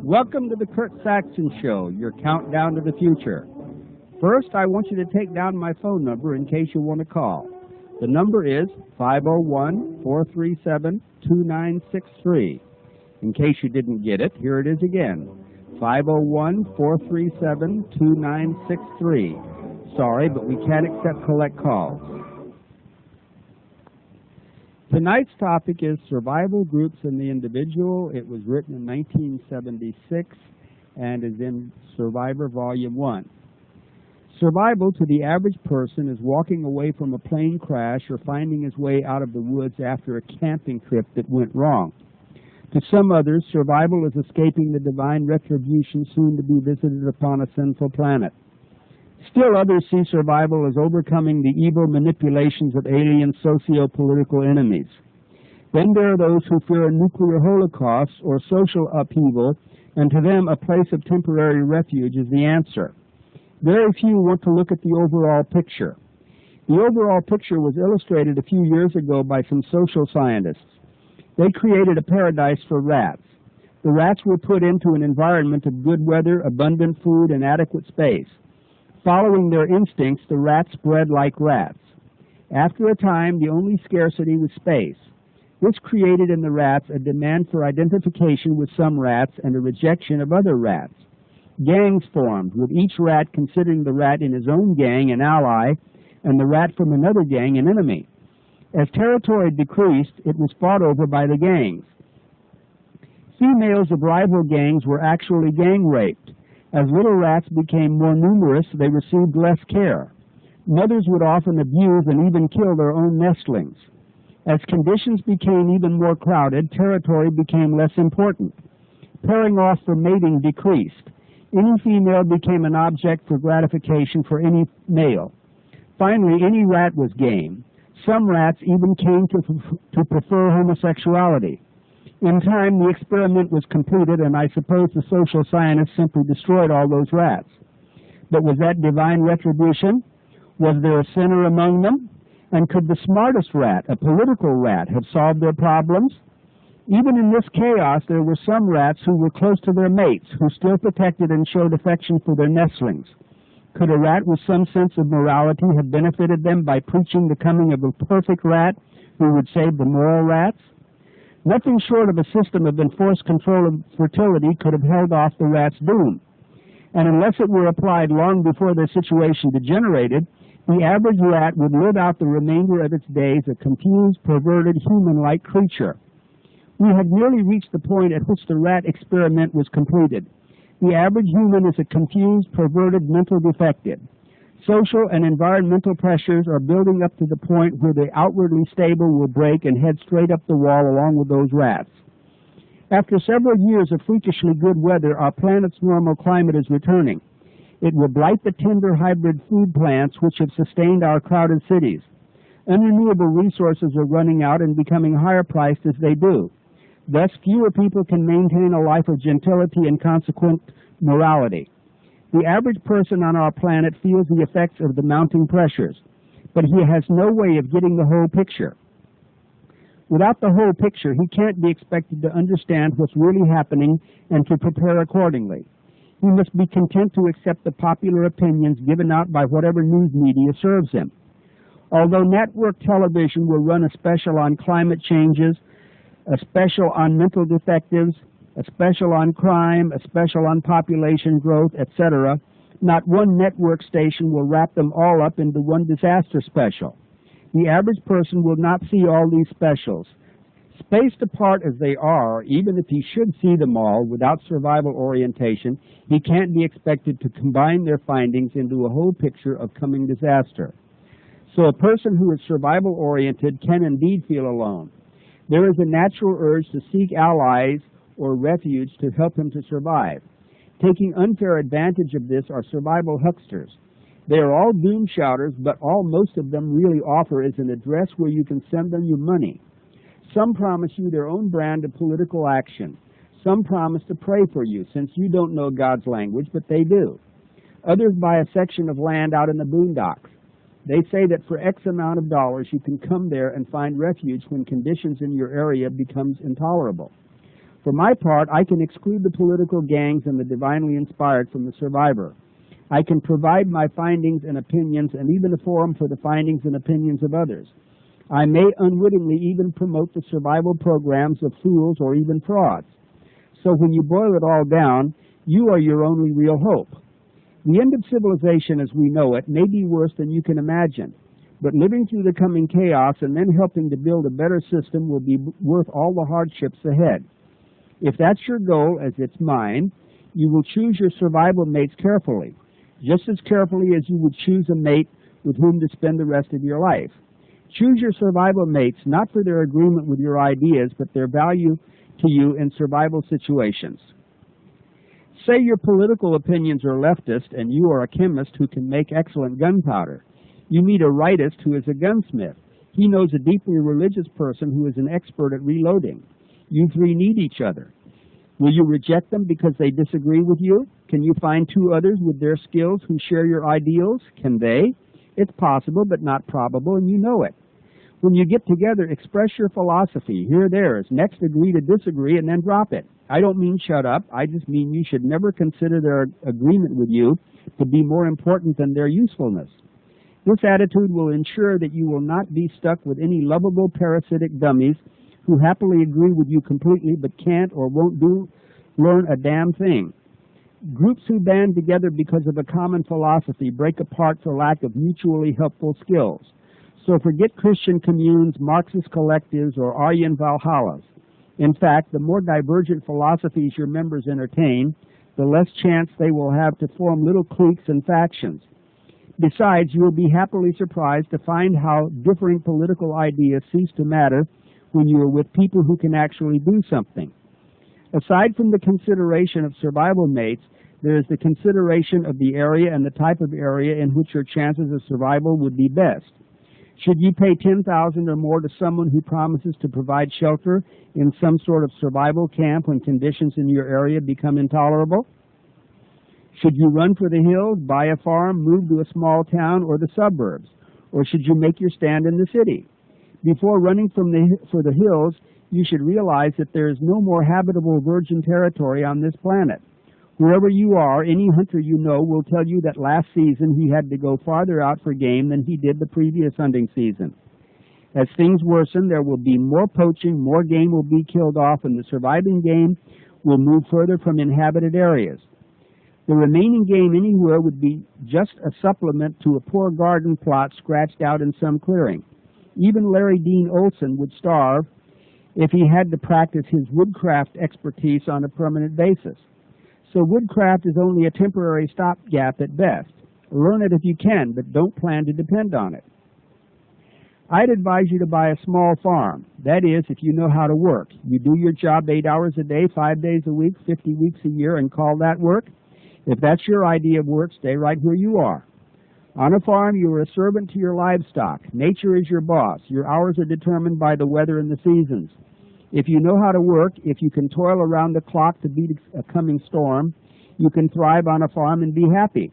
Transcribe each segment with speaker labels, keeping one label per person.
Speaker 1: Welcome to the Kurt Saxon Show, your countdown to the future. First, I want you to take down my phone number in case you want to call. The number is 501-437-2963. In case you didn't get it, here it is again, 501-437-2963. Sorry, but we can't accept collect calls. Tonight's topic is Survival Groups and the Individual. It was written in 1976 and is in Survivor Volume 1. Survival to the average person is walking away from a plane crash or finding his way out of the woods after a camping trip that went wrong. To some others, survival is escaping the divine retribution soon to be visited upon a sinful planet. Still others see survival as overcoming the evil manipulations of alien socio-political enemies. Then there are those who fear a nuclear holocaust or social upheaval, and to them a place of temporary refuge is the answer. Very few want to look at the overall picture. The overall picture was illustrated a few years ago by some social scientists. They created a paradise for rats. The rats were put into an environment of good weather, abundant food, and adequate space. Following their instincts, the rats bred like rats. After a time, the only scarcity was space. This created in the rats a demand for identification with some rats and a rejection of other rats. Gangs formed, with each rat considering the rat in his own gang an ally and the rat from another gang an enemy. As territory decreased, it was fought over by the gangs. Females of rival gangs were actually gang raped. As little rats became more numerous, they received less care. Mothers would often abuse and even kill their own nestlings. As conditions became even more crowded, territory became less important. Pairing off for mating decreased. Any female became an object for gratification for any male. Finally, any rat was game. Some rats even came to prefer homosexuality. In time, the experiment was completed, and I suppose the social scientists simply destroyed all those rats. But was that divine retribution? Was there a sinner among them? And could the smartest rat, a political rat, have solved their problems? Even in this chaos, there were some rats who were close to their mates, who still protected and showed affection for their nestlings. Could a rat with some sense of morality have benefited them by preaching the coming of a perfect rat who would save the moral rats? Nothing short of a system of enforced control of fertility could have held off the rat's doom. And unless it were applied long before their situation degenerated, the average rat would live out the remainder of its days a confused, perverted, human-like creature. We had nearly reached the point at which the rat experiment was completed. The average human is a confused, perverted, mental defective. Social and environmental pressures are building up to the point where the outwardly stable will break and head straight up the wall along with those rats. After several years of freakishly good weather, our planet's normal climate is returning. It will blight the tender hybrid food plants which have sustained our crowded cities. Unrenewable resources are running out and becoming higher priced as they do. Thus, fewer people can maintain a life of gentility and consequent morality. The average person on our planet feels the effects of the mounting pressures, but he has no way of getting the whole picture. Without the whole picture, he can't be expected to understand what's really happening and to prepare accordingly. He must be content to accept the popular opinions given out by whatever news media serves him. Although network television will run a special on climate changes, a special on mental defectives, a special on crime, a special on population growth, etc., not one network station will wrap them all up into one disaster special. The average person will not see all these specials. Spaced apart as they are, even if he should see them all without survival orientation, he can't be expected to combine their findings into a whole picture of coming disaster. So a person who is survival-oriented can indeed feel alone. There is a natural urge to seek allies or refuge to help him to survive. Taking unfair advantage of this are survival hucksters. They are all doom shouters, but all most of them really offer is an address where you can send them your money. Some promise you their own brand of political action. Some promise to pray for you, since you don't know God's language, but they do. Others buy a section of land out in the boondocks. They say that for X amount of dollars you can come there and find refuge when conditions in your area becomes intolerable. For my part, I can exclude the political gangs and the divinely inspired from the survivor. I can provide my findings and opinions and even a forum for the findings and opinions of others. I may unwittingly even promote the survival programs of fools or even frauds. So when you boil it all down, you are your only real hope. The end of civilization as we know it may be worse than you can imagine, but living through the coming chaos and then helping to build a better system will be worth all the hardships ahead. If that's your goal, as it's mine, you will choose your survival mates carefully, just as carefully as you would choose a mate with whom to spend the rest of your life. Choose your survival mates not for their agreement with your ideas, but their value to you in survival situations. Say your political opinions are leftist and you are a chemist who can make excellent gunpowder. You meet a rightist who is a gunsmith. He knows a deeply religious person who is an expert at reloading. You three need each other. Will you reject them because they disagree with you? Can you find two others with their skills who share your ideals? Can they? It's possible, but not probable, and you know it. When you get together, express your philosophy. Hear theirs. Next, agree to disagree, and then drop it. I don't mean shut up. I just mean you should never consider their agreement with you to be more important than their usefulness. This attitude will ensure that you will not be stuck with any lovable parasitic dummies who happily agree with you completely but can't or won't learn a damn thing. Groups who band together because of a common philosophy break apart for lack of mutually helpful skills. So forget Christian communes, Marxist collectives, or Aryan Valhallas. In fact, the more divergent philosophies your members entertain, the less chance they will have to form little cliques and factions. Besides, you will be happily surprised to find how differing political ideas cease to matter when you are with people who can actually do something. Aside from the consideration of survival mates, there is the consideration of the area and the type of area in which your chances of survival would be best. Should you pay $10,000 or more to someone who promises to provide shelter in some sort of survival camp when conditions in your area become intolerable? Should you run for the hills, buy a farm, move to a small town or the suburbs? Or should you make your stand in the city? Before running for the hills, you should realize that there is no more habitable virgin territory on this planet. Wherever you are, any hunter you know will tell you that last season he had to go farther out for game than he did the previous hunting season. As things worsen, there will be more poaching, more game will be killed off, and the surviving game will move further from inhabited areas. The remaining game anywhere would be just a supplement to a poor garden plot scratched out in some clearing. Even Larry Dean Olson would starve if he had to practice his woodcraft expertise on a permanent basis. So woodcraft is only a temporary stopgap at best. Learn it if you can, but don't plan to depend on it. I'd advise you to buy a small farm. That is, if you know how to work. You do your job 8 hours a day, 5 days a week, 50 weeks a year, and call that work. If that's your idea of work, stay right where you are. On a farm, you are a servant to your livestock. Nature is your boss. Your hours are determined by the weather and the seasons. If you know how to work, if you can toil around the clock to beat a coming storm, you can thrive on a farm and be happy.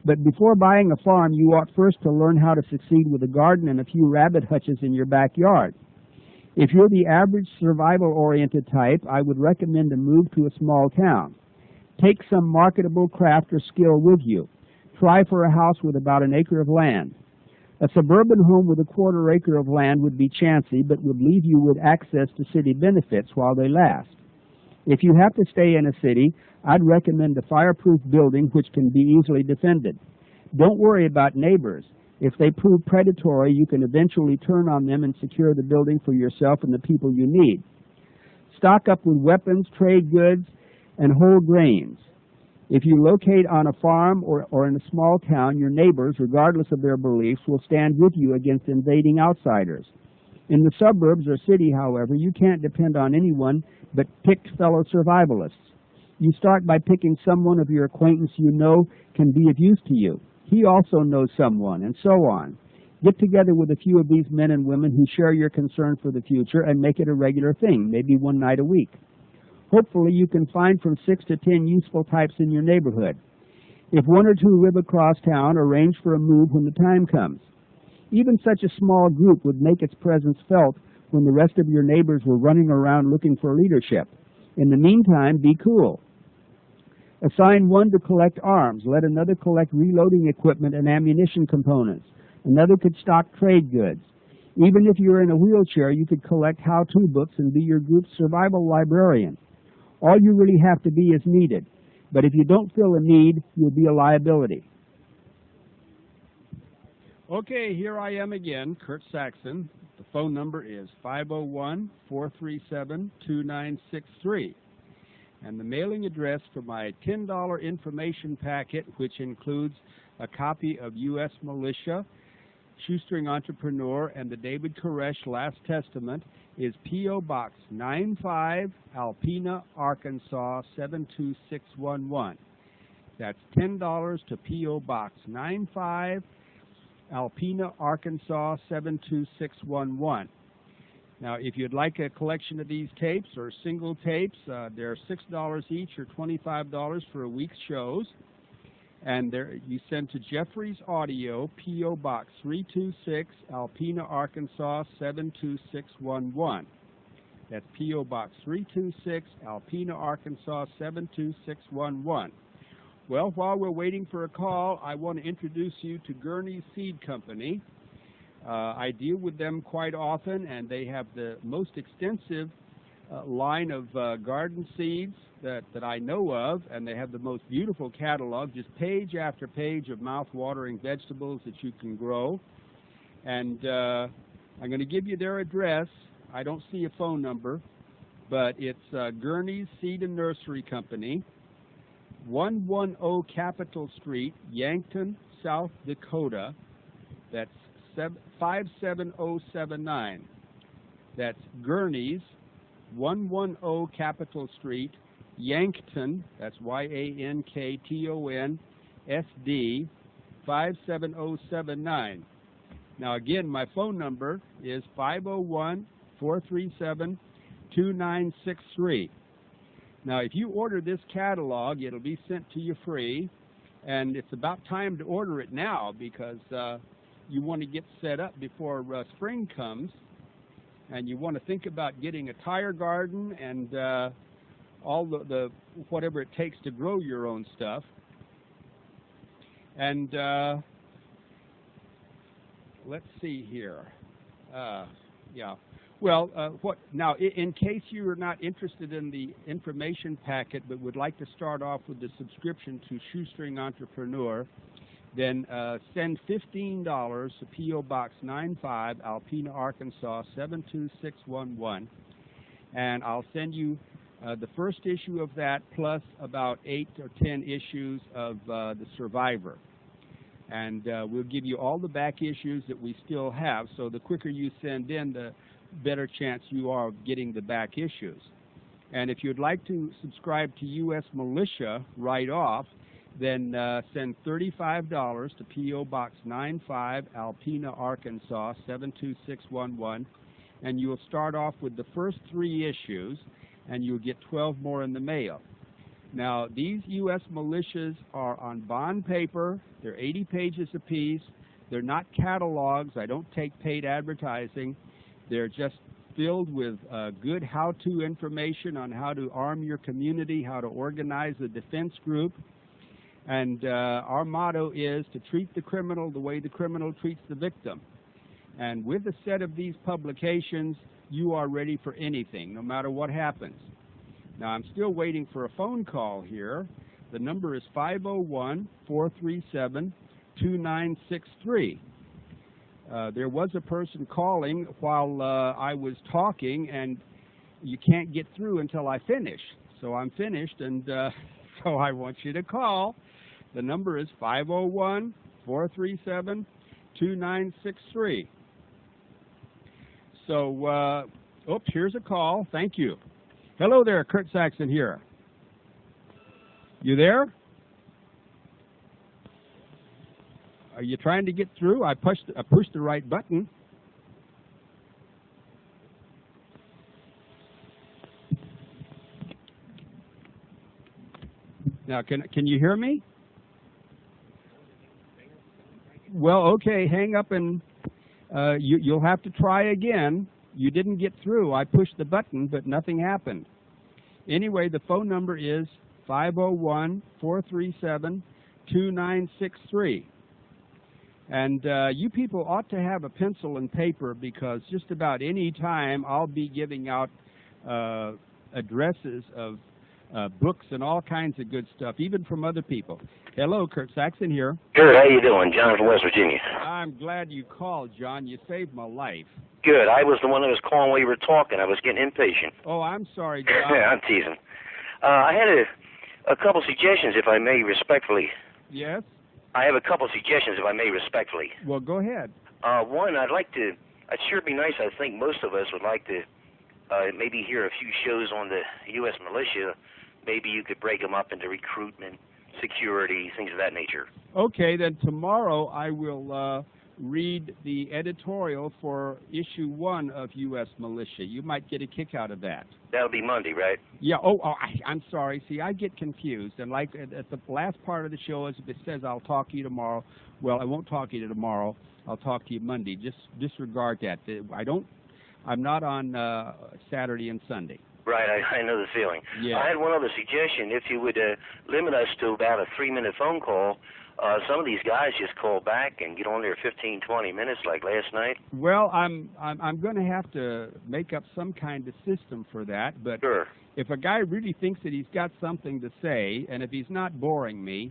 Speaker 1: But before buying a farm, you ought first to learn how to succeed with a garden and a few rabbit hutches in your backyard. If you're the average survival-oriented type, I would recommend a move to a small town. Take some marketable craft or skill with you. Try for a house with about an acre of land. A suburban home with a quarter acre of land would be chancy, but would leave you with access to city benefits while they last. If you have to stay in a city, I'd recommend a fireproof building which can be easily defended. Don't worry about neighbors. If they prove predatory, you can eventually turn on them and secure the building for yourself and the people you need. Stock up with weapons, trade goods, and whole grains. If you locate on a farm or in a small town, your neighbors, regardless of their beliefs, will stand with you against invading outsiders. In the suburbs or city, however, you can't depend on anyone but picked fellow survivalists. You start by picking someone of your acquaintance you know can be of use to you. He also knows someone, and so on. Get together with a few of these men and women who share your concern for the future and make it a regular thing, maybe one night a week. Hopefully you can find from 6 to 10 useful types in your neighborhood. If one or two live across town, arrange for a move when the time comes. Even such a small group would make its presence felt when the rest of your neighbors were running around looking for leadership. In the meantime, be cool. Assign one to collect arms. Let another collect reloading equipment and ammunition components. Another could stock trade goods. Even if you're in a wheelchair, you could collect how-to books and be your group's survival librarian. All you really have to be is needed. But if you don't fill a need, you'll be a liability. Okay, here I am again, Kurt Saxon. The phone number is 501-437-2963. And the mailing address for my $10 information packet, which includes a copy of U.S. Militia, Shoestring Entrepreneur, and the David Koresh Last Testament, is P.O. Box 95, Alpena, Arkansas 72611. That's $10 to P.O. Box 95, Alpena, Arkansas 72611. Now, if you'd like a collection of these tapes or single tapes, they're $6 each or $25 for a week's shows. And you send to Jeffries Audio, P.O. Box 326, Alpena, Arkansas 72611. That's P.O. Box 326, Alpena, Arkansas 72611. Well, while we're waiting for a call, I want to introduce you to Gurney's Seed Company. I deal with them quite often, and they have the most extensive line of garden seeds that I know of, and they have the most beautiful catalog, just page after page of mouth-watering vegetables that you can grow. And I'm going to give you their address. I don't see a phone number, but it's Gurney's Seed and Nursery Company, 110 Capitol Street, Yankton, South Dakota. That's 57079. That's Gurney's, 110 Capitol Street, Yankton, that's Yankton, SD, 57079. Now again, my phone number is 501-437-2963. Now if you order this catalog, it'll be sent to you free, and it's about time to order it now because you want to get set up before spring comes, and you want to think about getting a tire garden and all the whatever it takes to grow your own stuff. And let's see here. Yeah. Well, now, in case you are not interested in the information packet but would like to start off with the subscription to Shoestring Entrepreneur, then send $15 to P.O. Box 95, Alpena, Arkansas 72611, and I'll send you the first issue of that plus about 8 or 10 issues of The Survivor. And we'll give you all the back issues that we still have, so the quicker you send in, the better chance you are of getting the back issues. And if you'd like to subscribe to U.S. Militia right off, then send $35 to P.O. Box 95, Alpena, Arkansas 72611, and you'll start off with the first 3 issues, and you'll get 12 more in the mail. Now, these U.S. militias are on bond paper. They're 80 pages apiece. They're not catalogs. I don't take paid advertising. They're just filled with good how-to information on how to arm your community, how to organize a defense group. And our motto is to treat the criminal the way the criminal treats the victim. And with a set of these publications, you are ready for anything, no matter what happens. Now, I'm still waiting for a phone call here. The number is 501-437-2963. There was a person calling while I was talking, and you can't get through until I finish. So I'm finished, and so I want you to call. The number is 501-437-2963. So, oops, here's a call. Thank you. Hello there, Kurt Saxon here. You there? Are you trying to get through? I pushed the right button. Now, can you hear me? Well, okay, hang up and you'll have to try again. You didn't get through. I pushed the button, but nothing happened. Anyway, the phone number is 501-437-2963. And you people ought to have a pencil and paper, because just about any time I'll be giving out addresses of books and all kinds of good stuff, even from other people. Hello, Kurt Saxon here.
Speaker 2: Good. How you doing? John from West Virginia.
Speaker 1: I'm glad you called, John. You saved my life.
Speaker 2: Good. I was the one that was calling while you were talking. I was getting impatient.
Speaker 1: Oh, I'm sorry, John.
Speaker 2: I'm teasing. I had a couple suggestions, if I may, respectfully.
Speaker 1: Yes?
Speaker 2: I have a couple suggestions, if I may, respectfully.
Speaker 1: Well, go ahead.
Speaker 2: One, it'd sure be nice, I think most of us would like to maybe hear a few shows on the U.S. militia. Maybe you could break them up into recruitment, security, things of that nature.
Speaker 1: Okay, then tomorrow I will read the editorial for issue 1 of U.S. Militia. You might get a kick out of that.
Speaker 2: That'll be Monday, right?
Speaker 1: Yeah. I'm sorry. See, I get confused. And like at the last part of the show, as it says, I'll talk to you tomorrow. Well, I won't talk to you tomorrow. I'll talk to you Monday. Just disregard that. I'm not on Saturday and Sunday.
Speaker 2: Right, I know the feeling.
Speaker 1: Yeah.
Speaker 2: I had one other suggestion. If you would limit us to about a 3-minute phone call, some of these guys just call back and get on there 15, 20 minutes like last night.
Speaker 1: Well, I'm going to have to make up some kind of system for that. But
Speaker 2: sure.
Speaker 1: If a guy really thinks that he's got something to say, and if he's not boring me,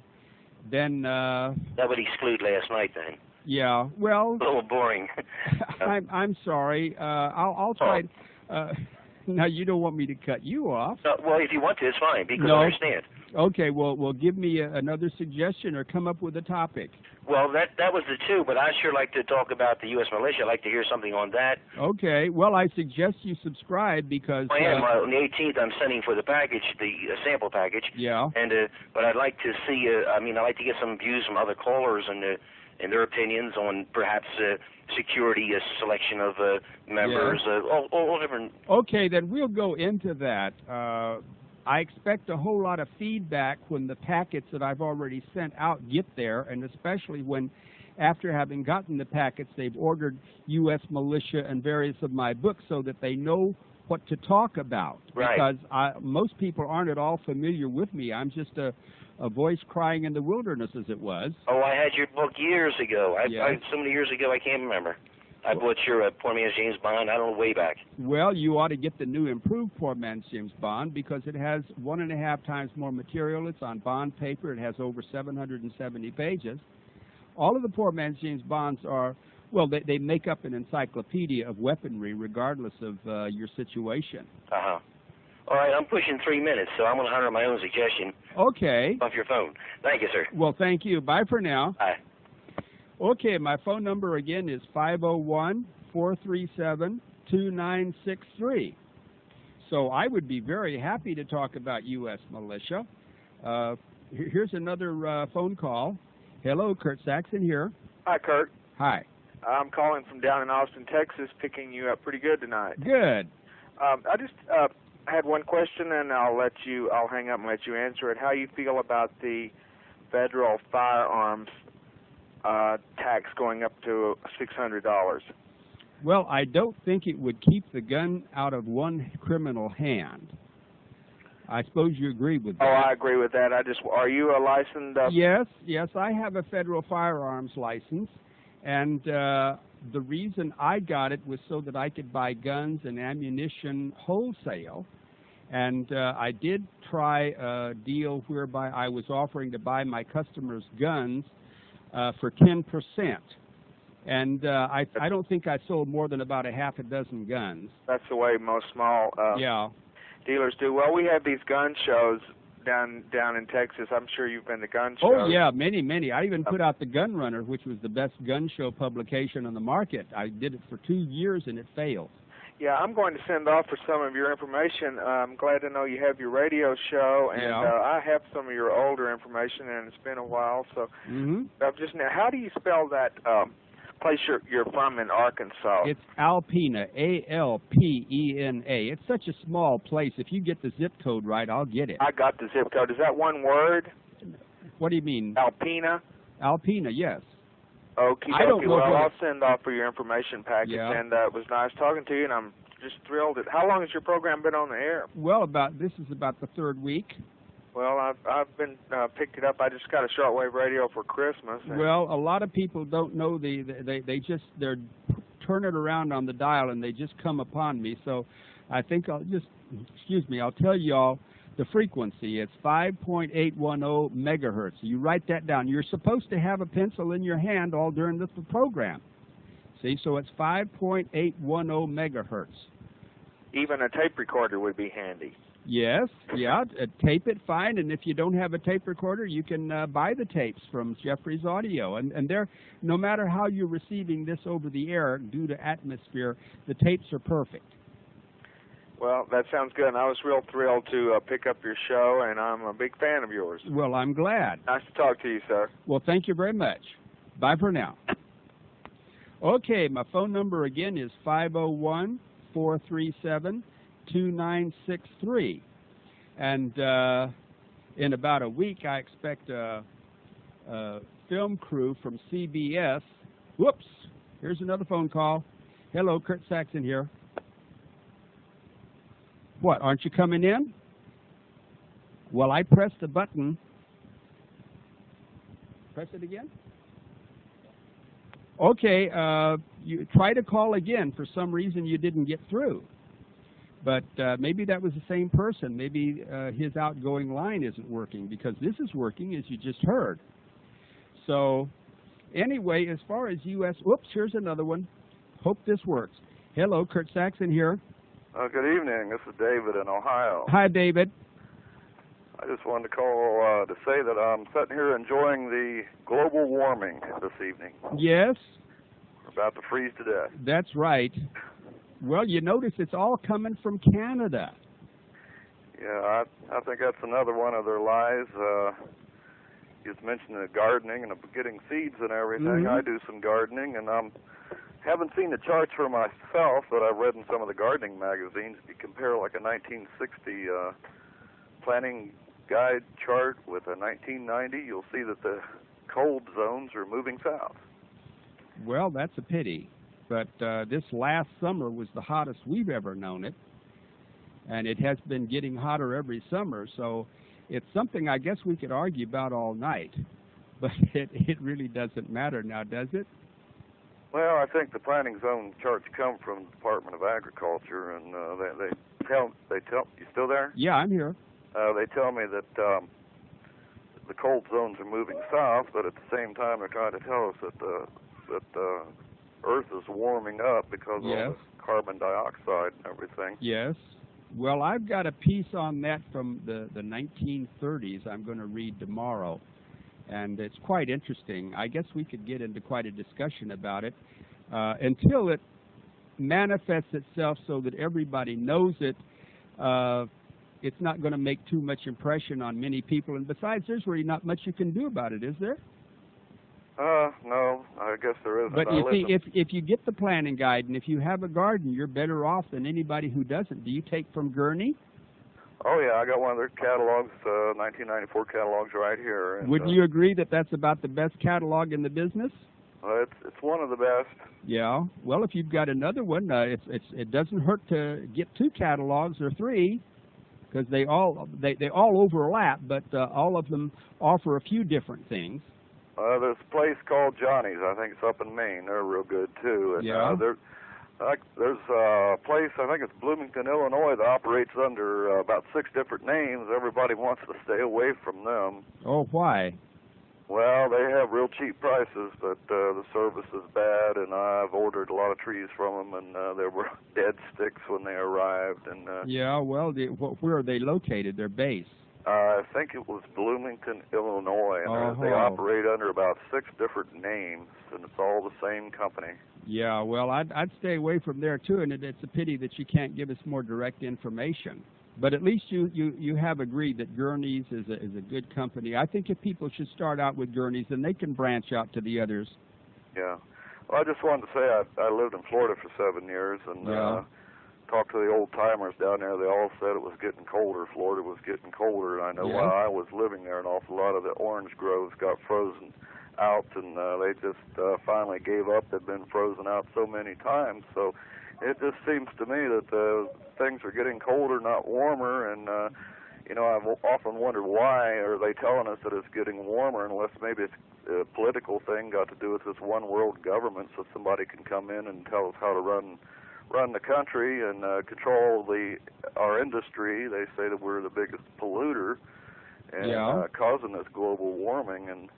Speaker 1: then
Speaker 2: that would exclude last night then.
Speaker 1: Yeah. Well,
Speaker 2: a little boring.
Speaker 1: I'm sorry. I'll try. Now, you don't want me to cut you off.
Speaker 2: Well, if you want to, it's fine, because I understand.
Speaker 1: Okay, well, give me another suggestion or come up with a topic.
Speaker 2: Well, that was the two, but I'd sure like to talk about the U.S. militia. I'd like to hear something on that.
Speaker 1: Okay, well, I suggest you subscribe because...
Speaker 2: I am. On the 18th, I'm sending for the package, the sample package.
Speaker 1: Yeah.
Speaker 2: And but I'd like to see, I'd like to get some views from other callers and their opinions on perhaps security, selection of members, all different...
Speaker 1: Okay, then we'll go into that. I expect a whole lot of feedback when the packets that I've already sent out get there, and especially when, after having gotten the packets, they've ordered U.S. Militia and various of my books so that they know what to talk about.
Speaker 2: Right.
Speaker 1: Because most people aren't at all familiar with me. I'm just a voice crying in the wilderness, as it was.
Speaker 2: Oh, I had your book years ago.
Speaker 1: Yes.
Speaker 2: So many years ago, I can't remember. I bought your Poor Man's James Bond, I don't know, way back.
Speaker 1: Well, you ought to get the new improved Poor Man's James Bond because it has 1.5 times more material. It's on bond paper. It has over 770 pages. All of the Poor Man's James Bonds are, well, they make up an encyclopedia of weaponry regardless of your situation.
Speaker 2: Uh-huh. All right, I'm pushing 3 minutes, so I'm going to honor my own suggestion.
Speaker 1: Okay.
Speaker 2: Off your phone. Thank you, sir.
Speaker 1: Well, thank you. Bye for now.
Speaker 2: Bye.
Speaker 1: Okay, my phone number again is 501-437-2963. So I would be very happy to talk about U.S. militia. Here's another phone call. Hello, Kurt Saxon here.
Speaker 3: Hi, Kurt.
Speaker 1: Hi.
Speaker 3: I'm calling from down in Austin, Texas, picking you up pretty good tonight.
Speaker 1: Good.
Speaker 3: I just had one question, and I'll hang up and let you answer it. How you feel about the federal firearms tax going up to $600?
Speaker 1: Well, I don't think it would keep the gun out of one criminal hand. I suppose you agree with that.
Speaker 3: Oh, I agree with that. Are you a licensed?
Speaker 1: Yes, I have a federal firearms license, and the reason I got it was so that I could buy guns and ammunition wholesale. And I did try a deal whereby I was offering to buy my customers guns for 10%. And I don't think I sold more than about 6 guns.
Speaker 3: That's the way most small dealers do. Well, we have these gun shows down in Texas. I'm sure you've been to gun shows.
Speaker 1: Oh, yeah, many. I even put out the Gun Runner, which was the best gun show publication on the market. I did it for 2 years, and it failed.
Speaker 3: Yeah, I'm going to send off for some of your information. I'm glad to know you have your radio show, and I have some of your older information, and it's been a while. So, just now, how do you spell that place you're from in Arkansas?
Speaker 1: It's Alpena, A-L-P-E-N-A. It's such a small place. If you get the zip code right, I'll get it.
Speaker 3: I got the zip code. Is that one word?
Speaker 1: What do you mean?
Speaker 3: Alpena?
Speaker 1: Alpena, yes.
Speaker 3: Okay, well, I'll send off for your information package, and it was nice talking to you, and I'm just thrilled. How long has your program been on the air?
Speaker 1: Well, this is about the third week.
Speaker 3: Well, I've been picked it up. I just got a shortwave radio for Christmas.
Speaker 1: Well, a lot of people don't know they're turn it around on the dial and they just come upon me. So I think I'll tell you all the frequency. It's 5.810 megahertz. You write that down. You're supposed to have a pencil in your hand all during the program. See, so it's 5.810 megahertz. Even a tape recorder would be handy. Yes, tape it, fine, and if you don't have a tape recorder, you can buy the tapes from Jeffrey's Audio, and they're, no matter how you're receiving this over the air due to atmosphere, the tapes are perfect. Well, that sounds good, and I was real thrilled to pick up your show, and I'm a big fan of yours. Well, I'm glad. Nice to talk to you, sir. Well, thank you very much. Bye for now. Okay, my phone number again is 501-437-2963, and in about a week I expect a film crew from CBS. Whoops, here's another phone call. Hello, Kurt Saxon here. What, aren't you coming in? Well, I pressed the button. Press it again? Okay, you try to call again. For some reason you didn't get through. But maybe that was the same person. Maybe his outgoing line isn't working, because this is working, as you just heard. So anyway, as far as U.S. Oops, here's another one. Hope this works. Hello, Kurt Saxon here.
Speaker 4: Good evening. This is David in Ohio.
Speaker 1: Hi, David.
Speaker 4: I just wanted to call to say that I'm sitting here enjoying the global warming this evening.
Speaker 1: Yes.
Speaker 4: We're about to freeze to death.
Speaker 1: That's right. Well, you notice it's all coming from Canada.
Speaker 4: Yeah, I think that's another one of their lies. You just mentioned the gardening and getting seeds and everything. I do some gardening, and haven't seen the charts for myself, but I've read in some of the gardening magazines. If you compare like a 1960 planting guide chart with a 1990, you'll see that the cold zones are moving south.
Speaker 1: Well, that's a pity. But this last summer was the hottest we've ever known it, and it has been getting hotter every summer, so it's something I guess we could argue about all night, but it really doesn't matter now, does it?
Speaker 4: Well, I think the planting zone charts come from the Department of Agriculture, and they tell you still there?
Speaker 1: Yeah, I'm here.
Speaker 4: They tell me that the cold zones are moving south, but at the same time they're trying to tell us that the Earth is warming up because of all the carbon dioxide and everything.
Speaker 1: Yes. Well, I've got a piece on that from the 1930s I'm going to read tomorrow, and it's quite interesting. I guess we could get into quite a discussion about it until it manifests itself so that everybody knows it. It's not going to make too much impression on many people, and besides, there's really not much you can do about it, is there?
Speaker 4: No, I guess there isn't.
Speaker 1: But you see, if you get the planting guide, and if you have a garden, you're better off than anybody who doesn't. Do you take from Gurney?
Speaker 4: Oh, yeah, I got one of their catalogs, 1994 catalogs right here. And,
Speaker 1: would you agree that that's about the best catalog in the business?
Speaker 4: It's one of the best.
Speaker 1: Yeah. Well, if you've got another one, it doesn't hurt to get 2 catalogs or 3, because they all overlap, but all of them offer a few different things.
Speaker 4: There's a place called Johnny's. I think it's up in Maine. They're real good too. And, there's a place, I think it's Bloomington, Illinois, that operates under about 6 different names. Everybody wants to stay away from them.
Speaker 1: Oh, why?
Speaker 4: Well, they have real cheap prices, but the service is bad, and I've ordered a lot of trees from them, and there were dead sticks when they arrived. And
Speaker 1: yeah, well, where are they located? Their base?
Speaker 4: I think it was Bloomington, Illinois, and they operate under about 6 different names, and it's all the same company.
Speaker 1: Yeah, well, I'd stay away from there too, and it's a pity that you can't give us more direct information. But at least you have agreed that Gurney's is a good company. I think if people should start out with Gurney's, then they can branch out to the others.
Speaker 4: Yeah. Well, I just wanted to say I lived in Florida for 7 years, and talked to the old-timers down there. They all said it was getting colder. Florida was getting colder, and I know while I was living there, an awful lot of the orange groves got frozen out, and they just finally gave up. They'd been frozen out so many times, so it just seems to me that things are getting colder, not warmer, and you know, I've often wondered why are they telling us that it's getting warmer, unless maybe it's a political thing got to do with this one world government, so somebody can come in and tell us how to run the country and control our industry. They say that we're the biggest polluter and causing this global warming, and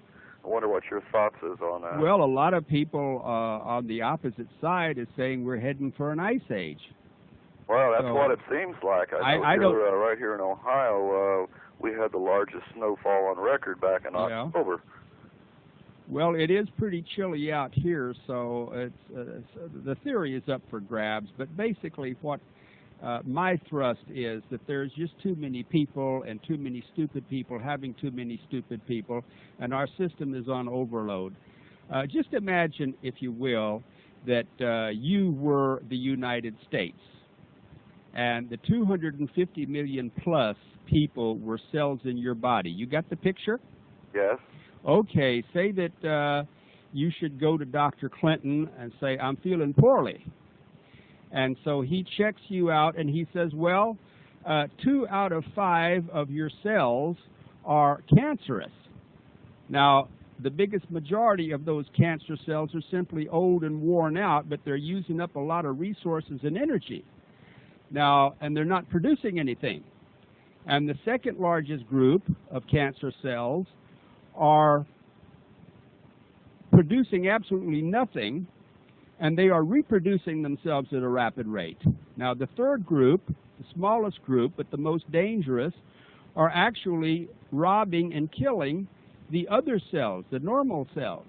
Speaker 4: I wonder what your thoughts is on that.
Speaker 1: Well, a lot of people on the opposite side is saying we're heading for an ice age.
Speaker 4: Well, that's what it seems like. I know right here in Ohio, we had the largest snowfall on record back in October.
Speaker 1: Well, it is pretty chilly out here, so it's the theory is up for grabs. But basically, what my thrust is that there's just too many people and too many stupid people having too many stupid people, and our system is on overload. Just imagine, if you will, that you were the United States, and the 250 million plus people were cells in your body. You got the picture?
Speaker 4: Yes.
Speaker 1: Okay, say that you should go to Dr. Clinton and say, I'm feeling poorly. And so he checks you out and he says, well, 2 out of 5 of your cells are cancerous. Now, the biggest majority of those cancer cells are simply old and worn out, but they're using up a lot of resources and energy. Now, and they're not producing anything. And the second largest group of cancer cells are producing absolutely nothing, and they are reproducing themselves at a rapid rate. Now, the third group, the smallest group, but the most dangerous, are actually robbing and killing the other cells, the normal cells,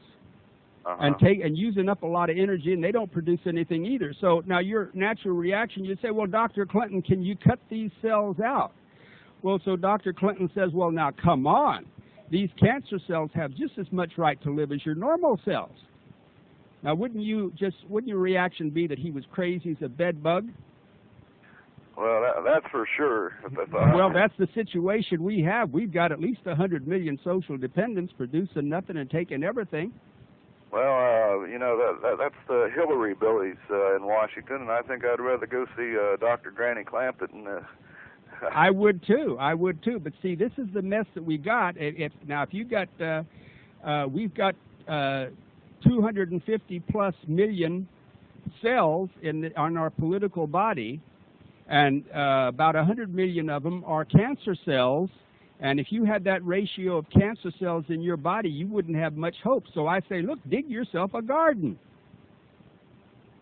Speaker 1: and using up a lot of energy, and they don't produce anything either. So now your natural reaction, you say, well, Dr. Clinton, can you cut these cells out? Well, so Dr. Clinton says, well, now come on. These cancer cells have just as much right to live as your normal cells. Now, wouldn't your reaction be that he was crazy as a bed bug?
Speaker 4: Well, that's for sure.
Speaker 1: Well, that's the situation we have. We've got at least 100 million social dependents producing nothing and taking everything.
Speaker 4: Well, you know, that's the Hillary Billies in Washington, and I think I'd rather go see Dr. Granny Clampett.
Speaker 1: I would too. But see, this is the mess that we got. Now, if you got, we've got 250 plus million cells on our political body, and about 100 million of them are cancer cells. And if you had that ratio of cancer cells in your body, you wouldn't have much hope. So I say, look, dig yourself a garden.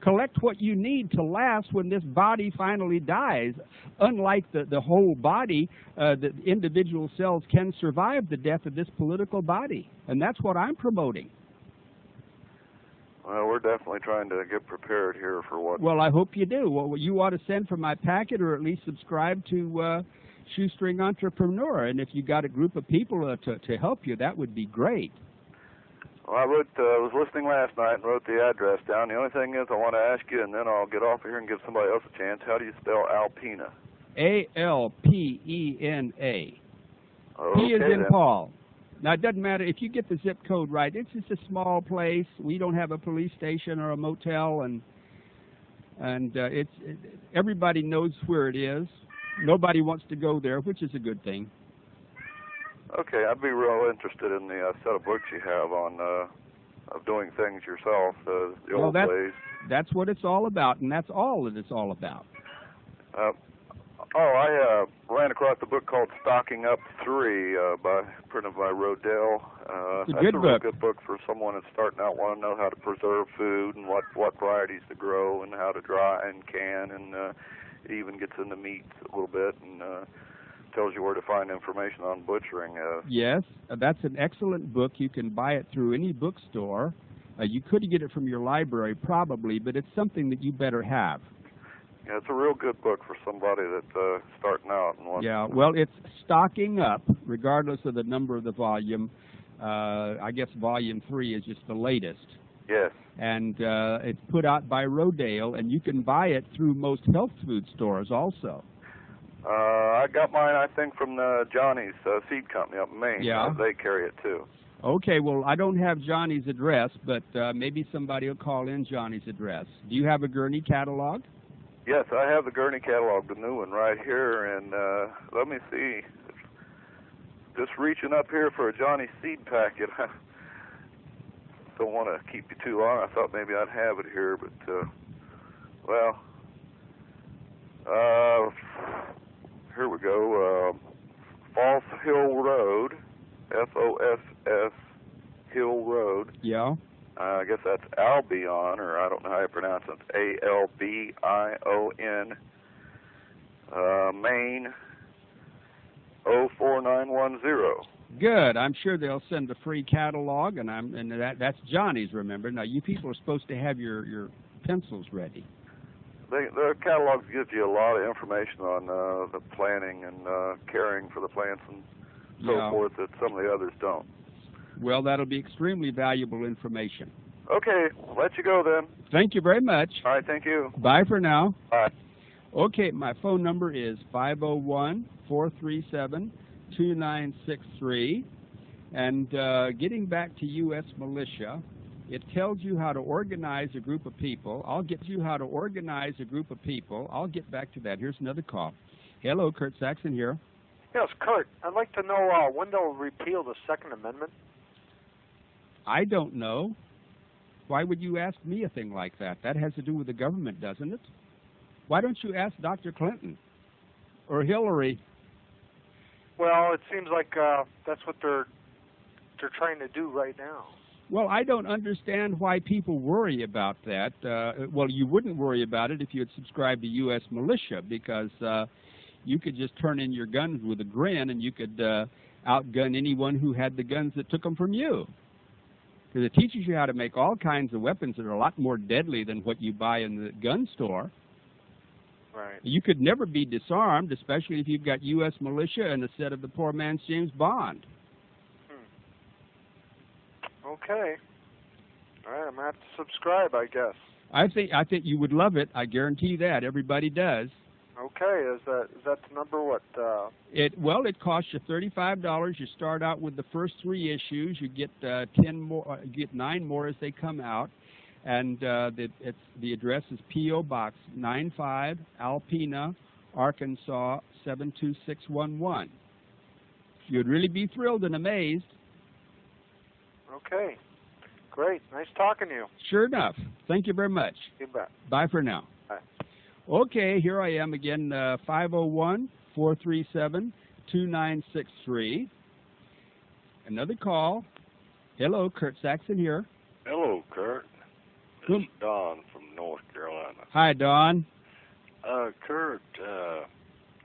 Speaker 1: Collect what you need to last when this body finally dies. Unlike the whole body, the individual cells can survive the death of this political body. And that's what I'm promoting.
Speaker 4: Well, we're definitely trying to get prepared here for what...
Speaker 1: Well, I hope you do. Well, you ought to send for my packet, or at least subscribe to Shoestring Entrepreneur. And if you got a group of people to help you, that would be great.
Speaker 4: Well, I was listening last night and wrote the address down. The only thing is I want to ask you, and then I'll get off of here and give somebody else a chance. How do you spell Alpena?
Speaker 1: A-L-P-E-N-A.
Speaker 4: Okay,
Speaker 1: P is in
Speaker 4: then.
Speaker 1: Paul. Now, it doesn't matter if you get the zip code right. It's just a small place. We don't have a police station or a motel, and everybody knows where it is. Nobody wants to go there, which is a good thing.
Speaker 4: Okay, I'd be real interested in the set of books you have on of doing things yourself, the old ways.
Speaker 1: That's what it's all about, and that's all that it's all about.
Speaker 4: I ran across a book called Stocking Up 3, printed by Rodell.
Speaker 1: It's a
Speaker 4: that's
Speaker 1: good
Speaker 4: a
Speaker 1: book.
Speaker 4: Real good book for someone that's starting out, want to know how to preserve food and what varieties to grow and how to dry and can, and it even gets into meats a little bit, and tells you where to find information on butchering.
Speaker 1: Yes, that's an excellent book. You can buy it through any bookstore. You could get it from your library probably, but it's something that you better have.
Speaker 4: Yeah, it's a real good book for somebody that's starting out. And wants
Speaker 1: well, it's stocking up, regardless of the number of the volume. I guess volume 3 is just the latest.
Speaker 4: Yes.
Speaker 1: And it's put out by Rodale, and you can buy it through most health food stores also.
Speaker 4: I got mine, I think, from Johnny's seed company up in Maine.
Speaker 1: Yeah.
Speaker 4: They carry it too.
Speaker 1: Okay, well, I don't have Johnny's address, but maybe somebody will call in Johnny's address. Do you have a Gurney catalog?
Speaker 4: Yes, I have the Gurney catalog, the new one right here, and let me see. Just reaching up here for a Johnny seed packet. I don't want to keep you too long. I thought maybe I'd have it here, but, here we go. Foss Hill Road, Foss Hill Road.
Speaker 1: Yeah.
Speaker 4: I guess that's Albion, or I don't know how you pronounce it. Albion, Maine, 04910.
Speaker 1: Good. I'm sure they'll send a free catalog, and that's Johnny's. Remember, now you people are supposed to have your pencils ready.
Speaker 4: The catalogs gives you a lot of information on the planting and caring for the plants and so forth that some of the others don't.
Speaker 1: Well, that'll be extremely valuable information.
Speaker 4: Okay, let you go then.
Speaker 1: Thank you very much.
Speaker 4: All right, thank you.
Speaker 1: Bye for now.
Speaker 4: Bye.
Speaker 1: Okay, my phone number is 501-437-2963. And getting back to U.S. Militia, it tells you how to organize a group of people. I'll get back to that. Here's another call. Hello, Kurt Saxon here.
Speaker 5: Yes, Kurt, I'd like to know when they'll repeal the Second Amendment.
Speaker 1: I don't know. Why would you ask me a thing like that? That has to do with the government, doesn't it? Why don't you ask Dr. Clinton or Hillary?
Speaker 5: Well, it seems like that's what they're trying to do right now.
Speaker 1: Well, I don't understand why people worry about that. Well, you wouldn't worry about it if you had subscribed to U.S. Militia, because you could just turn in your guns with a grin, and you could outgun anyone who had the guns that took them from you. Because it teaches you how to make all kinds of weapons that are a lot more deadly than what you buy in the gun store.
Speaker 5: Right.
Speaker 1: You could never be disarmed, especially if you've got U.S. Militia and a set of the poor man's James Bond.
Speaker 5: Okay. All right, I'm going to have to subscribe, I guess.
Speaker 1: I think you would love it. I guarantee that. Everybody does.
Speaker 5: Okay. Is that the number? What?
Speaker 1: It costs you $35. You start out with the first 3 issues. You get 10 more. You get 9 more as they come out. And the address is P.O. Box 95, Alpena, Arkansas 72611. You'd really be thrilled and amazed.
Speaker 5: Okay. Great. Nice talking to you.
Speaker 1: Sure enough. Thank you very much.
Speaker 5: You bet.
Speaker 1: Bye for now.
Speaker 5: Bye.
Speaker 1: Okay, here I am again, 501-437-2963. Another call. Hello, Kurt Saxon here.
Speaker 6: Hello, Kurt. This is Don from North Carolina.
Speaker 1: Hi, Don.
Speaker 6: Kurt, I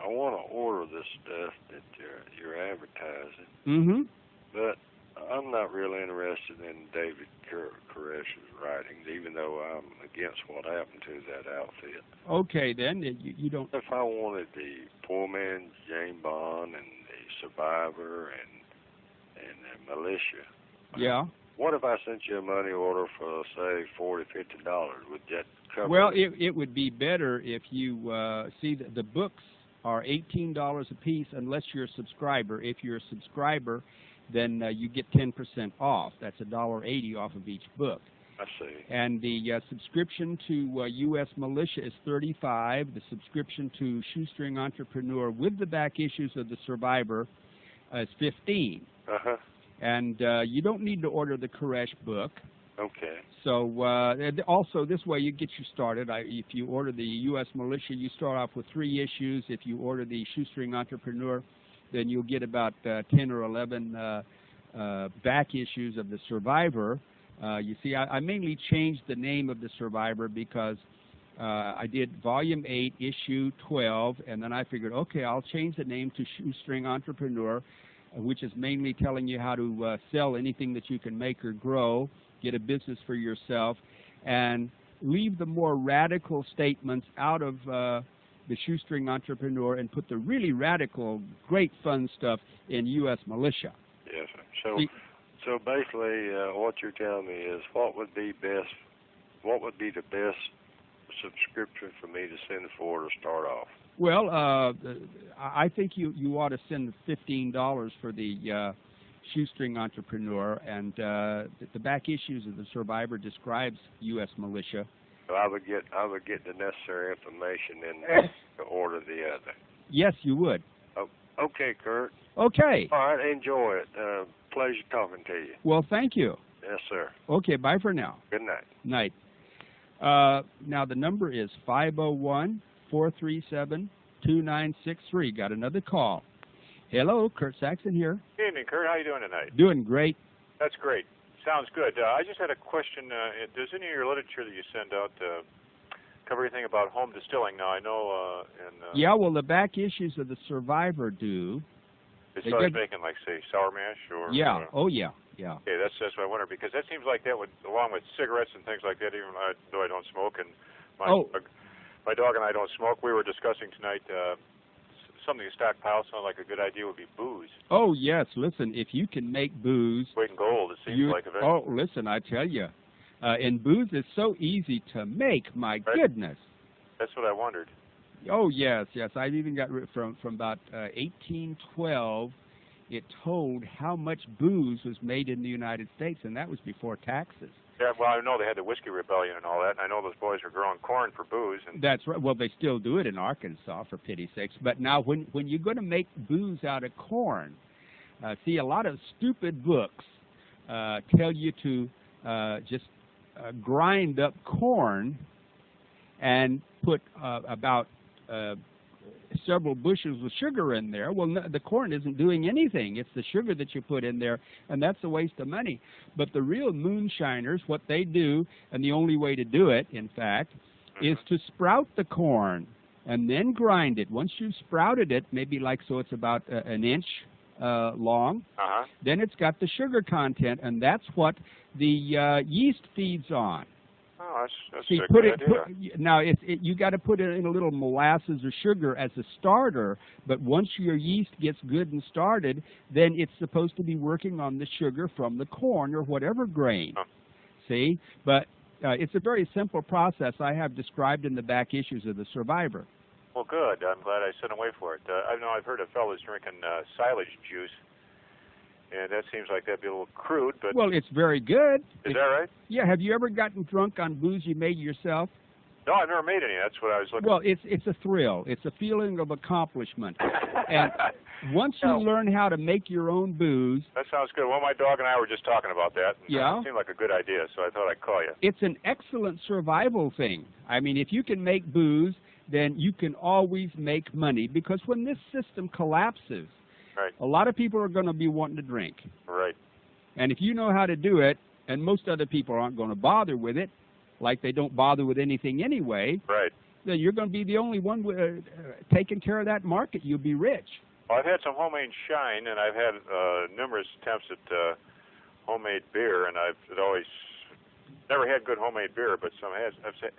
Speaker 6: want to order this stuff that you're advertising.
Speaker 1: Mm-hmm.
Speaker 6: But I'm not really interested in David Koresh's writings, even though I'm against what happened to that outfit.
Speaker 1: Okay, then. You don't...
Speaker 6: If I wanted the poor man's James Bond and the Survivor and the Militia.
Speaker 1: Yeah.
Speaker 6: What if I sent you a money order for, say, $40, $50? Would that cover
Speaker 1: Well,
Speaker 6: it?
Speaker 1: it would be better if you see that the books are $18 a piece unless you're a subscriber. If you're a subscriber, then you get 10% off. That's $1.80 off of each book.
Speaker 6: I see.
Speaker 1: And the subscription to U.S. Militia is $35. The subscription to Shoestring Entrepreneur with the back issues of the Survivor is $15.
Speaker 6: Uh-huh.
Speaker 1: And you don't need to order the Koresh book.
Speaker 6: Okay.
Speaker 1: So also this way you get you started. If you order the U.S. Militia, you start off with 3 issues. If you order the Shoestring Entrepreneur, then you'll get about 10 or 11 back issues of the Survivor. You see, I mainly changed the name of the Survivor because I did Volume 8, Issue 12, and then I figured, okay, I'll change the name to Shoestring Entrepreneur, which is mainly telling you how to sell anything that you can make or grow, get a business for yourself, and leave the more radical statements out of the Shoestring Entrepreneur and put the really radical, great fun stuff in U.S. Militia.
Speaker 6: Yes, sir. So basically, what you're telling me is what would be the best subscription for me to send for to start off?
Speaker 1: Well, I think you ought to send $15 for the Shoestring Entrepreneur, and the back issues of the Survivor describes U.S. Militia.
Speaker 6: So I would get the necessary information in order the other.
Speaker 1: Yes, you would.
Speaker 6: Oh, okay, Kurt.
Speaker 1: Okay.
Speaker 6: All right, enjoy it. Pleasure talking to you.
Speaker 1: Well, thank you.
Speaker 6: Yes, sir.
Speaker 1: Okay, bye for now.
Speaker 6: Good night.
Speaker 1: Night. Now the number is 501-437-2963. Got another call. Hello, Kurt Saxon here.
Speaker 7: Good evening, Kurt. How are you doing tonight?
Speaker 1: Doing great.
Speaker 7: That's great. Sounds good. I just had a question. Does any of your literature that you send out cover anything about home distilling? Now, I know...
Speaker 1: yeah, well, the back issues of the Survivor do.
Speaker 7: They start making, like, say, sour mash? Or
Speaker 1: yeah. Oh, yeah. Yeah.
Speaker 7: Okay, that's what I wonder, because that seems like that would, along with cigarettes and things like that, even though I don't smoke, and my dog and I don't smoke, we were discussing tonight something to stockpile. Sounds like a good idea would be booze.
Speaker 1: Oh, yes. Listen, if you can make booze...
Speaker 7: Weight in gold, it seems like eventually.
Speaker 1: Oh, listen, I tell you. And booze is so easy to make, my goodness.
Speaker 7: That's what I wondered.
Speaker 1: Oh, yes, yes. I've even got from about 1812, it told how much booze was made in the United States, and that was before taxes.
Speaker 7: Yeah, well, I know they had the Whiskey Rebellion and all that, and I know those boys are growing corn for booze. And
Speaker 1: that's right. Well, they still do it in Arkansas, for pity's sakes. But now when you're going to make booze out of corn, see, a lot of stupid books tell you to just grind up corn and put about several bushels of sugar in there. Well, no, the corn isn't doing anything. It's the sugar that you put in there, and that's a waste of money. But the real moonshiners, what they do, and the only way to do it, in fact, is to sprout the corn and then grind it. Once you've sprouted it, maybe like so it's about an inch long, then it's got the sugar content, and that's what the yeast feeds on.
Speaker 7: Oh, that's
Speaker 1: See,
Speaker 7: a good idea.
Speaker 1: Now, you got to put it in a little molasses or sugar as a starter, but once your yeast gets good and started, then it's supposed to be working on the sugar from the corn or whatever grain. See? But it's a very simple process I have described in the back issues of the Survivor.
Speaker 7: Well, good. I'm glad I sent away for it. I know I've heard of fellas drinking silage juice, and that seems like that'd be a little crude, but...
Speaker 1: Well, it's very good.
Speaker 7: Is that right?
Speaker 1: Yeah. Have you ever gotten drunk on booze you made yourself?
Speaker 7: No, I've never made any. That's what I was looking for.
Speaker 1: Well, it's a thrill. It's a feeling of accomplishment. And once you learn how to make your own booze...
Speaker 7: That sounds good. Well, my dog and I were just talking about that. And
Speaker 1: yeah.
Speaker 7: It seemed like a good idea, so I thought I'd call you.
Speaker 1: It's an excellent survival thing. I mean, if you can make booze, then you can always make money, because when this system collapses,
Speaker 7: right,
Speaker 1: a lot of people are going to be wanting to drink.
Speaker 7: Right.
Speaker 1: And if you know how to do it, and most other people aren't going to bother with it, like they don't bother with anything anyway,
Speaker 7: right,
Speaker 1: then you're going to be the only one taking care of that market. You'll be rich.
Speaker 7: Well, I've had some homemade shine, and I've had numerous attempts at homemade beer, and I've always never had good homemade beer, but I've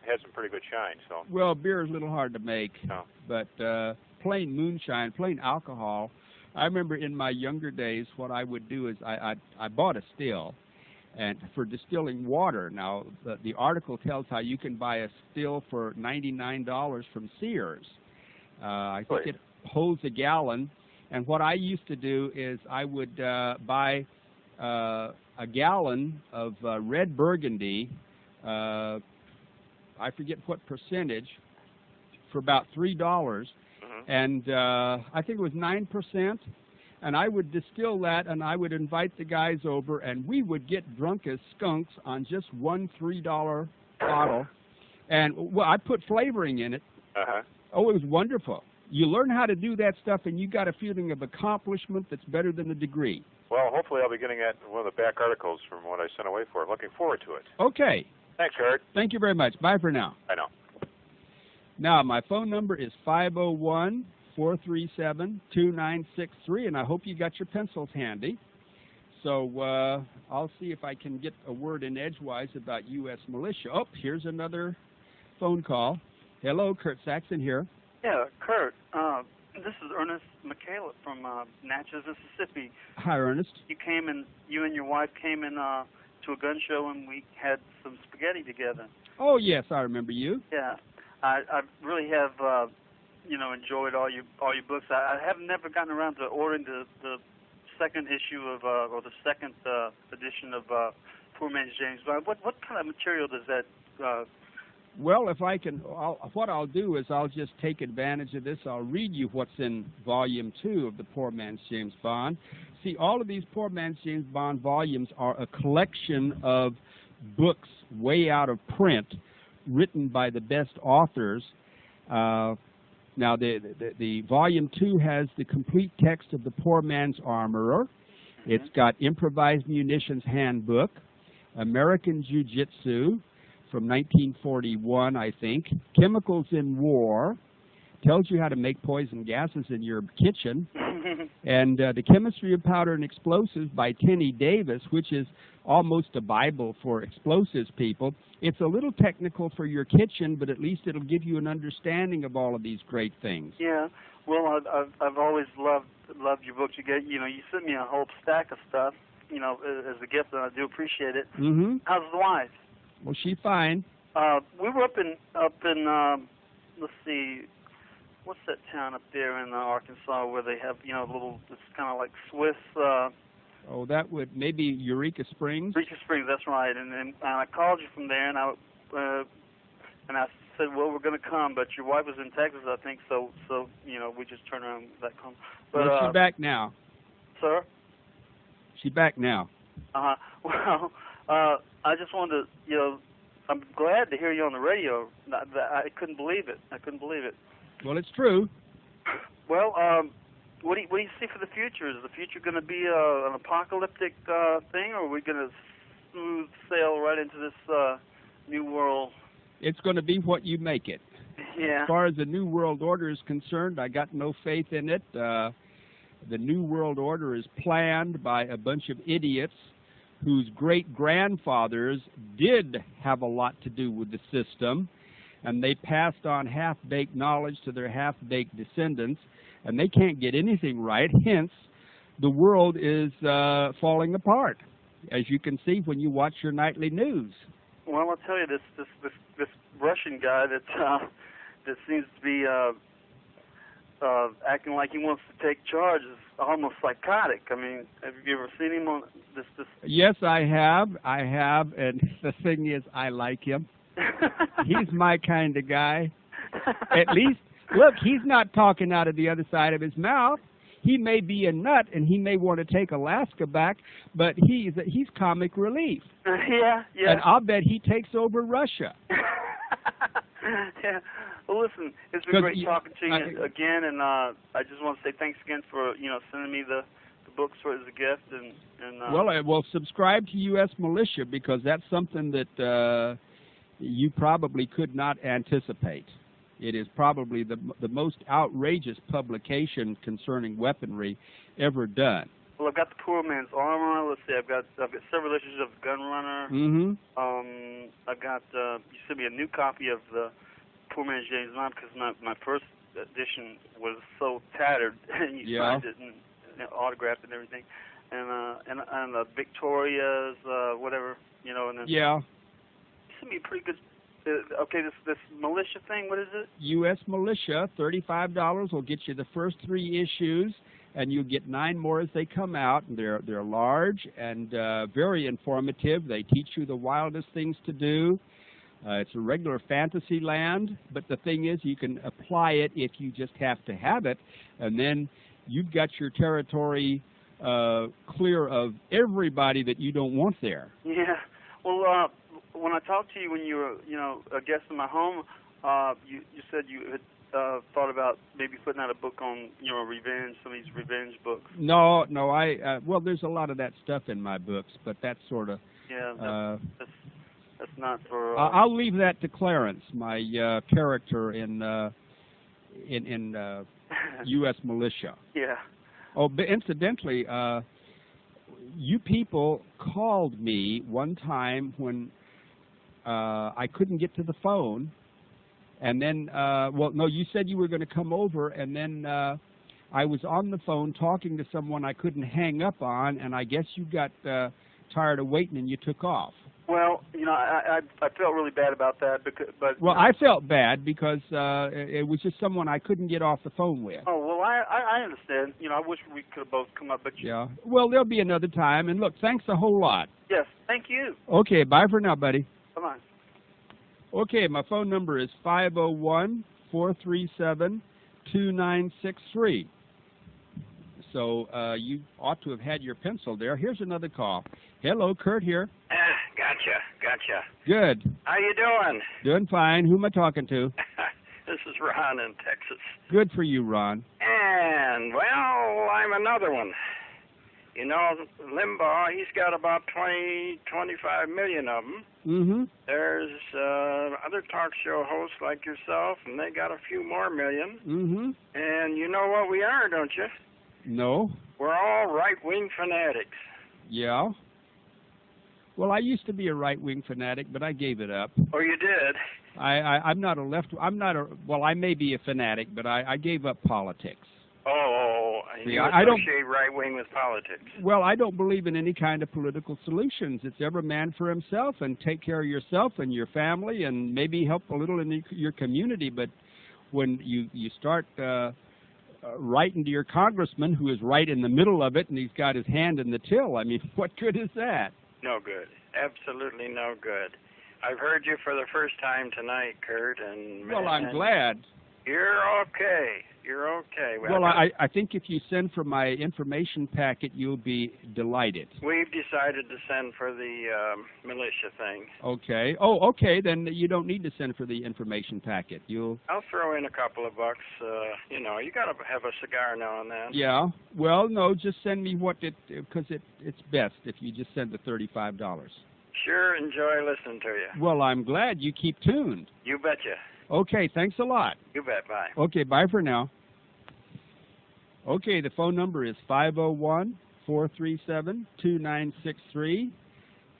Speaker 7: had some pretty good shine. So. Well,
Speaker 1: beer is a little hard to make,
Speaker 7: no,
Speaker 1: but plain moonshine, plain alcohol. I remember in my younger days, what I would do is I bought a still, and for distilling water. Now, the article tells how you can buy a still for $99 from Sears. I think it holds a gallon, and what I used to do is I would buy a gallon of red Burgundy, I forget what percentage, for about $3. And I think it was 9%, and I would distill that, and I would invite the guys over, and we would get drunk as skunks on just one $3 bottle, and well, I put flavoring in it. Oh, it was wonderful. You learn how to do that stuff, and you got a feeling of accomplishment that's better than a degree.
Speaker 7: Well, hopefully I'll be getting at one of the back articles from what I sent away for it. Looking forward to it.
Speaker 1: Okay.
Speaker 7: Thanks, Kurt.
Speaker 1: Thank you very much. Bye for now.
Speaker 7: I know.
Speaker 1: Now, my phone number is 501-437-2963, and I hope you got your pencils handy. So I'll see if I can get a word in edgewise about U.S. militia. Oh, here's another phone call. Hello, Kurt Saxon here.
Speaker 8: Yeah, Kurt. This is Ernest McCaleb from Natchez, Mississippi.
Speaker 1: Hi, Ernest.
Speaker 8: You and your wife came in to a gun show, and we had some spaghetti together.
Speaker 1: Oh, yes, I remember you.
Speaker 8: Yeah, I really have enjoyed all your books. I have never gotten around to ordering the second issue of or the second edition of Poor Man's James Bond. What kind of material does that?
Speaker 1: Well, if I can, what I'll do is I'll just take advantage of this. I'll read you what's in Volume 2 of the Poor Man's James Bond. See, all of these Poor Man's James Bond volumes are a collection of books way out of print, written by the best authors. Now, the Volume 2 has the complete text of the Poor Man's Armorer. It's got Improvised Munitions Handbook, American Jiu-Jitsu, from 1941, I think, Chemicals in War, tells you how to make poison gases in your kitchen, and The Chemistry of Powder and Explosives by Tenny Davis, which is almost a Bible for explosives people. It's a little technical for your kitchen, but at least it'll give you an understanding of all of these great things.
Speaker 8: Yeah, well, I've always loved your books. You sent me a whole stack of stuff, as a gift, and I do appreciate it.
Speaker 1: Mm-hmm.
Speaker 8: How's the wife?
Speaker 1: Well, she's fine.
Speaker 8: We were up in let's see, what's that town up there in Arkansas where they have it's kind of like Swiss.
Speaker 1: Oh, that would maybe Eureka Springs.
Speaker 8: Eureka Springs, that's right. And I called you from there, and I said, well, we're going to come, but your wife was in Texas, I think, so we just turned around and that come. But
Speaker 1: well, she's back now.
Speaker 8: Sir?
Speaker 1: She's back now.
Speaker 8: Well. I just wanted to, I'm glad to hear you on the radio. I couldn't believe it.
Speaker 1: Well, it's true.
Speaker 8: Well, what do you see for the future? Is the future going to be an apocalyptic thing, or are we going to smooth sail right into this new world?
Speaker 1: It's going to be what you make it.
Speaker 8: Yeah.
Speaker 1: As far as the New World Order is concerned, I got no faith in it. The New World Order is planned by a bunch of idiots whose great-grandfathers did have a lot to do with the system, and they passed on half-baked knowledge to their half-baked descendants, and they can't get anything right. Hence, the world is falling apart, as you can see when you watch your nightly news.
Speaker 8: Well, I'll tell you, this Russian guy that seems to be acting like he wants to take charge is almost psychotic. I mean, have you ever seen him on this?
Speaker 1: Yes, I have, and the thing is, I like him. He's my kind of guy. At least, look, he's not talking out of the other side of his mouth. He may be a nut, and he may want to take Alaska back, but he's comic relief.
Speaker 8: Yeah.
Speaker 1: And I'll bet he takes over Russia.
Speaker 8: Yeah. Well, listen, it's been great talking to you again, and I just want to say thanks again for sending me the books as a gift.
Speaker 1: Well, subscribe to U.S. Militia, because that's something that you probably could not anticipate. It is probably the most outrageous publication concerning weaponry ever done.
Speaker 8: Well, I've got the Poor Man's Armor. Let's see, I've got several issues of Gun Runner.
Speaker 1: Mm-hmm.
Speaker 8: I've got you sent me a new copy of the Poor Man's James Bond, because my first edition was so tattered, and you signed it and autographed and everything, and Victoria's whatever, and then you sent me a pretty good. Okay, this militia thing, what is it? U.S.
Speaker 1: Militia, $35 will get you the first 3 issues, and you get 9 more as they come out. And they're large and very informative. They teach you the wildest things to do. It's a regular fantasy land, but the thing is, you can apply it if you just have to have it, and then you've got your territory clear of everybody that you don't want there.
Speaker 8: Yeah. Well, when I talked to you when you were, a guest in my home, you said you had thought about maybe putting out a book on, revenge, some of these revenge books.
Speaker 1: No, well, there's a lot of that stuff in my books, but that's sort of...
Speaker 8: Yeah, that's not for...
Speaker 1: I'll leave that to Clarence, my character in U.S. Militia.
Speaker 8: Yeah.
Speaker 1: Oh, but incidentally, you people called me one time when I couldn't get to the phone, and then, well, no, you said you were going to come over, and then I was on the phone talking to someone I couldn't hang up on, and I guess you got tired of waiting and you took off.
Speaker 8: Well, you know, I felt really bad about that, but
Speaker 1: well, I felt bad because it was just someone I couldn't get off the phone with.
Speaker 8: Oh well, I understand. You know, I wish we could have both come up, but
Speaker 1: yeah. Well, there'll be another time. And look, thanks a whole lot.
Speaker 8: Yes, thank you.
Speaker 1: Okay, bye for now, buddy.
Speaker 8: Come on.
Speaker 1: Okay, my phone number is 501-437-2963. So you ought to have had your pencil there. Here's another call. Hello, Kurt here.
Speaker 9: Gotcha.
Speaker 1: Good.
Speaker 9: How you doing?
Speaker 1: Doing fine. Who am I talking to?
Speaker 9: This is Ron in Texas.
Speaker 1: Good for you, Ron.
Speaker 9: And, well, I'm another one. You know, Limbaugh, he's got about 25 million of them.
Speaker 1: Mm-hmm.
Speaker 9: There's other talk show hosts like yourself, and they got a few more million.
Speaker 1: Mm-hmm.
Speaker 9: And you know what we are, don't you?
Speaker 1: No.
Speaker 9: We're all right-wing fanatics.
Speaker 1: Yeah. Well, I used to be a right-wing fanatic, but I gave it up.
Speaker 9: Oh, you did?
Speaker 1: I'm not a well, I may be a fanatic, but I gave up politics.
Speaker 9: Oh,
Speaker 1: See,
Speaker 9: you
Speaker 1: I don't
Speaker 9: associate right-wing with politics.
Speaker 1: Well, I don't believe in any kind of political solutions. It's every man for himself, and take care of yourself and your family, and maybe help a little in your community. But when you start writing to your congressman, who is right in the middle of it, and he's got his hand in the till, I mean, what good is that?
Speaker 9: No good. Absolutely no good. I've heard you for the first time tonight, Kurt, and...
Speaker 1: Well, I'm glad.
Speaker 9: You're okay. You're okay.
Speaker 1: Well, I think if you send for my information packet, you'll be delighted.
Speaker 9: We've decided to send for the militia thing.
Speaker 1: Okay. Oh, okay. Then you don't need to send for the information packet.
Speaker 9: I'll throw in a couple of bucks. You know, you got to have a cigar now and then.
Speaker 1: Yeah. Well, no, just send me because it's best if you just send the $35.
Speaker 9: Sure, enjoy listening to you.
Speaker 1: Well, I'm glad you keep tuned.
Speaker 9: You betcha.
Speaker 1: Okay, thanks a lot.
Speaker 9: You bet, bye.
Speaker 1: Okay, bye for now. Okay, the phone number is 501-437-2963.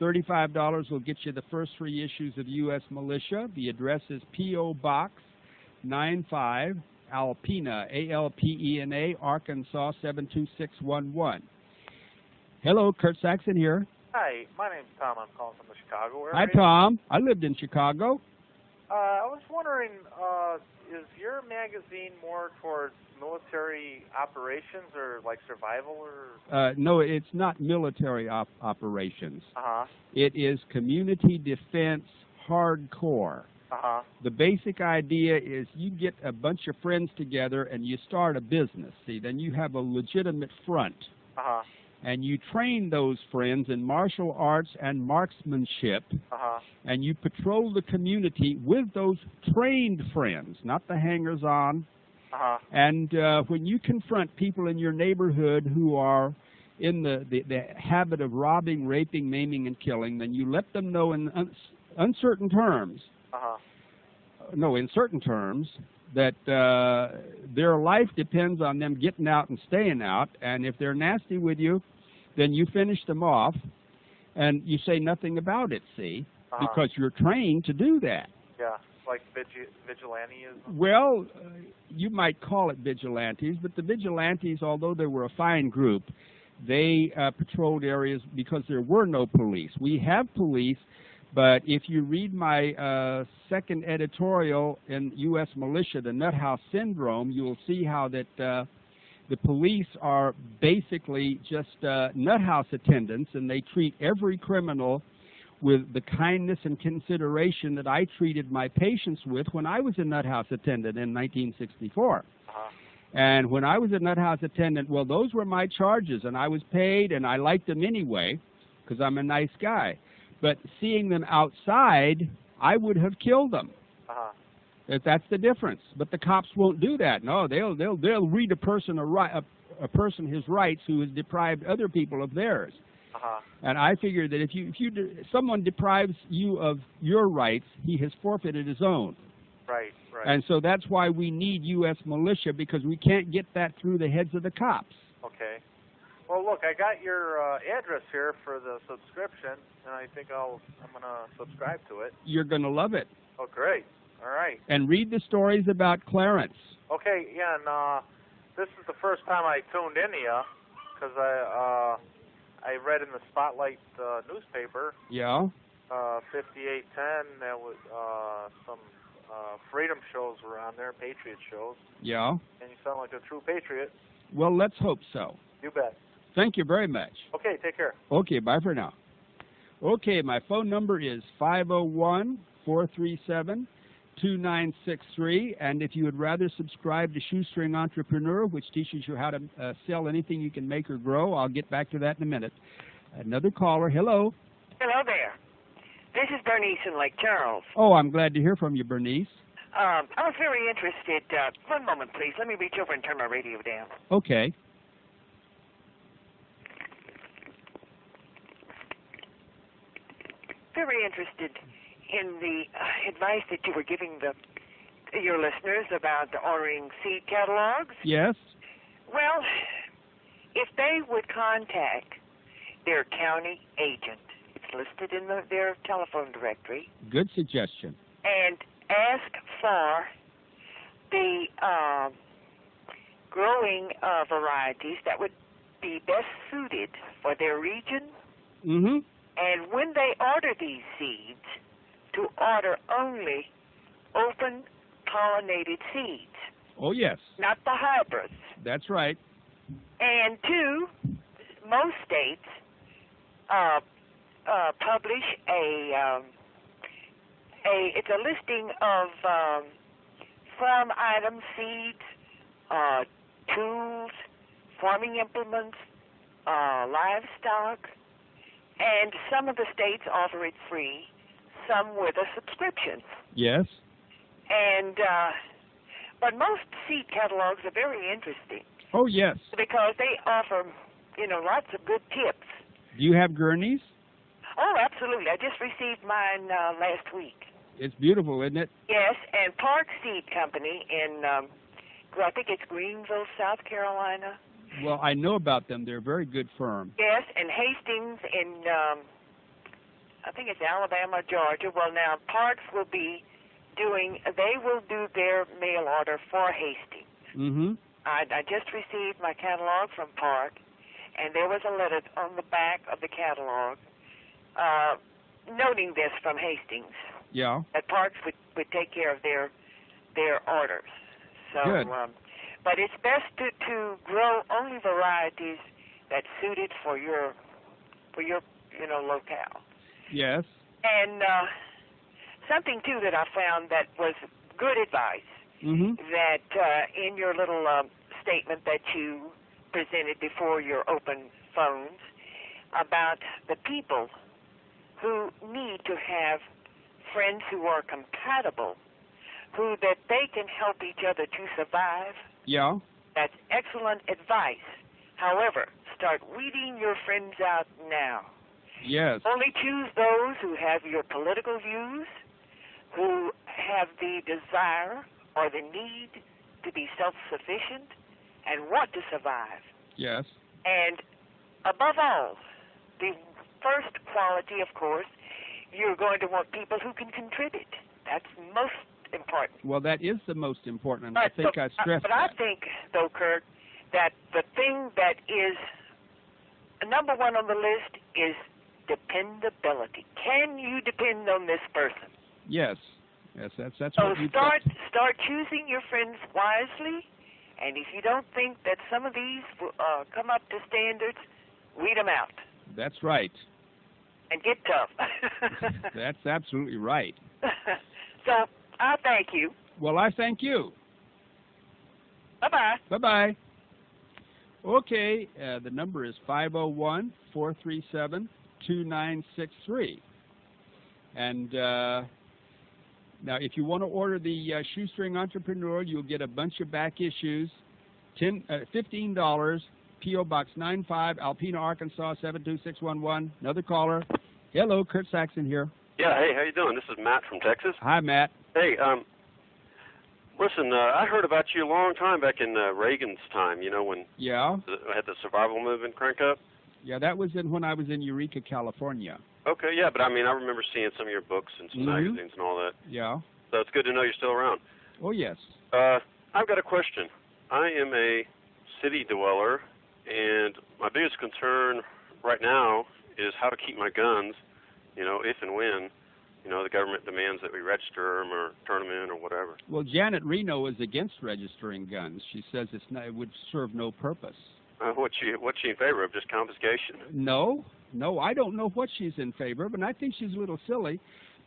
Speaker 1: $35 will get you the first 3 issues of U.S. Militia. The address is P.O. Box 95, Alpena, A-L-P-E-N-A, Arkansas 72611. Hello, Kurt Saxon here.
Speaker 10: Hi, my name's Tom. I'm calling from the Chicago area.
Speaker 1: Hi, Tom. I lived in Chicago.
Speaker 10: I was wondering, is your magazine more towards military operations or like survival or?
Speaker 1: No, it's not military operations.
Speaker 10: Uh-huh.
Speaker 1: It is community defense hardcore.
Speaker 10: Uh-huh.
Speaker 1: The basic idea is you get a bunch of friends together and you start a business. See, then you have a legitimate front.
Speaker 10: Uh-huh.
Speaker 1: And you train those friends in martial arts and marksmanship, and you patrol the community with those trained friends, not the hangers-on. And when you confront people in your neighborhood who are in the habit of robbing, raping, maiming, and killing, then you let them know in uncertain terms, in certain terms, that their life depends on them getting out and staying out, and if they're nasty with you, then you finish them off, and you say nothing about it, see, because you're trained to do that.
Speaker 10: Yeah, like vigilantism?
Speaker 1: Well, you might call it vigilantes, but the vigilantes, although they were a fine group, they patrolled areas because there were no police. We have police, but if you read my second editorial in U.S. Militia, the Nut House Syndrome, you will see how that the police are basically just nut house attendants, and they treat every criminal with the kindness and consideration that I treated my patients with when I was a nut house attendant in 1964. And when I was a nut house attendant, well, those were my charges, and I was paid, and I liked them anyway because I'm a nice guy. But seeing them outside, I would have killed them. That's the difference. But the cops won't do that. No, they'll read a person his rights who has deprived other people of theirs. And I figure that if someone deprives you of your rights, he has forfeited his own.
Speaker 10: Right, right.
Speaker 1: And so that's why we need U.S. militia, because we can't get that through the heads of the cops.
Speaker 10: Okay. Well, look, I got your address here for the subscription, and I think I'm going to subscribe to it.
Speaker 1: You're going to love it.
Speaker 10: Oh, great. All right.
Speaker 1: And read the stories about Clarence.
Speaker 10: Okay, yeah, and this is the first time I tuned in to you, because I read in the Spotlight newspaper.
Speaker 1: Yeah.
Speaker 10: 5810. There was some freedom shows were on there, patriot shows.
Speaker 1: Yeah.
Speaker 10: And you sound like a true patriot.
Speaker 1: Well, let's hope so.
Speaker 10: You bet.
Speaker 1: Thank you very much.
Speaker 10: Okay, take care.
Speaker 1: Okay, bye for now. Okay, my phone number is 501-437-2963, and if you would rather subscribe to Shoestring Entrepreneur, which teaches you how to sell anything you can make or grow, I'll get back to that in a minute. Another caller. Hello.
Speaker 11: Hello there. This is Bernice in Lake Charles.
Speaker 1: Oh, I'm glad to hear from you, Bernice.
Speaker 11: I was very interested. One moment, please. Let me reach over and turn my radio down.
Speaker 1: Okay.
Speaker 11: Very interested in the advice that you were giving your listeners about ordering seed catalogs.
Speaker 1: Yes.
Speaker 11: Well, if they would contact their county agent, it's listed in their telephone directory.
Speaker 1: Good suggestion.
Speaker 11: And ask for the growing varieties that would be best suited for their region.
Speaker 1: Mm-hmm.
Speaker 11: And when they order these seeds, to order only open pollinated seeds.
Speaker 1: Oh, yes.
Speaker 11: Not the hybrids.
Speaker 1: That's right.
Speaker 11: And two, most states publish it's a listing of farm items, seeds, tools, farming implements, livestock, and some of the states offer it free, some with a subscription.
Speaker 1: Yes.
Speaker 11: And but most seed catalogs are very interesting.
Speaker 1: Oh, yes.
Speaker 11: Because they offer, lots of good tips.
Speaker 1: Do you have gurneys?
Speaker 11: Oh, absolutely. I just received mine last week.
Speaker 1: It's beautiful, isn't it?
Speaker 11: Yes, and Park Seed Company in, I think it's Greenville, South Carolina.
Speaker 1: Well, I know about them. They're a very good firm.
Speaker 11: Yes, and Hastings in, I think it's Alabama, Georgia. Well, now Parks will do their mail order for Hastings.
Speaker 1: Mm-hmm.
Speaker 11: I just received my catalog from Park, and there was a letter on the back of the catalog noting this from Hastings.
Speaker 1: Yeah.
Speaker 11: That Parks would take care of their orders. So,
Speaker 1: good.
Speaker 11: But it's best to grow only varieties that's suited for your locale.
Speaker 1: Yes.
Speaker 11: And something too that I found that was good advice.
Speaker 1: Mm-hmm.
Speaker 11: That in your little statement that you presented before your open phones about the people who need to have friends who are compatible, that they can help each other to survive.
Speaker 1: Yeah.
Speaker 11: That's excellent advice. However, start weeding your friends out now.
Speaker 1: Yes.
Speaker 11: Only choose those who have your political views, who have the desire or the need to be self-sufficient and want to survive.
Speaker 1: Yes.
Speaker 11: And above all, the first quality, of course, you're going to want people who can contribute. That's most important.
Speaker 1: Well, that is the most important, and I think I stressed
Speaker 11: that. I think, though, Kurt, that the thing that is number one on the list is dependability. Can you depend on this person?
Speaker 1: Yes. Yes, that's
Speaker 11: so
Speaker 1: what you
Speaker 11: start choosing your friends wisely, and if you don't think that some of these come up to standards, weed them out.
Speaker 1: That's right.
Speaker 11: And get tough.
Speaker 1: That's absolutely right.
Speaker 11: So I thank you.
Speaker 1: Well, I thank you.
Speaker 11: Bye-bye.
Speaker 1: Bye-bye. Okay, the number is 501-437-2963. And now, if you want to order the Shoestring Entrepreneur, you'll get a bunch of back issues, $15, P.O. Box 95, Alpena, Arkansas, 72611. Another caller. Hello, Kurt Saxon here.
Speaker 12: Yeah, hey, how you doing? This is Matt from Texas.
Speaker 1: Hi, Matt.
Speaker 12: Hey, listen, I heard about you a long time back in Reagan's time, you know, when I had the survival movement crank up.
Speaker 1: Yeah, that was when I was in Eureka, California.
Speaker 12: Okay, yeah, but I mean, I remember seeing some of your books and some magazines and all that.
Speaker 1: Yeah.
Speaker 12: So it's good to know you're still around.
Speaker 1: Oh, yes.
Speaker 12: I've got a question. I am a city dweller, and my biggest concern right now is how to keep my guns, you know, if and when, you know, the government demands that we register them or turn them in or whatever.
Speaker 1: Well, Janet Reno is against registering guns. She says it would serve no purpose.
Speaker 12: What's she in favor of, just confiscation?
Speaker 1: No, I don't know what she's in favor of, and I think she's a little silly,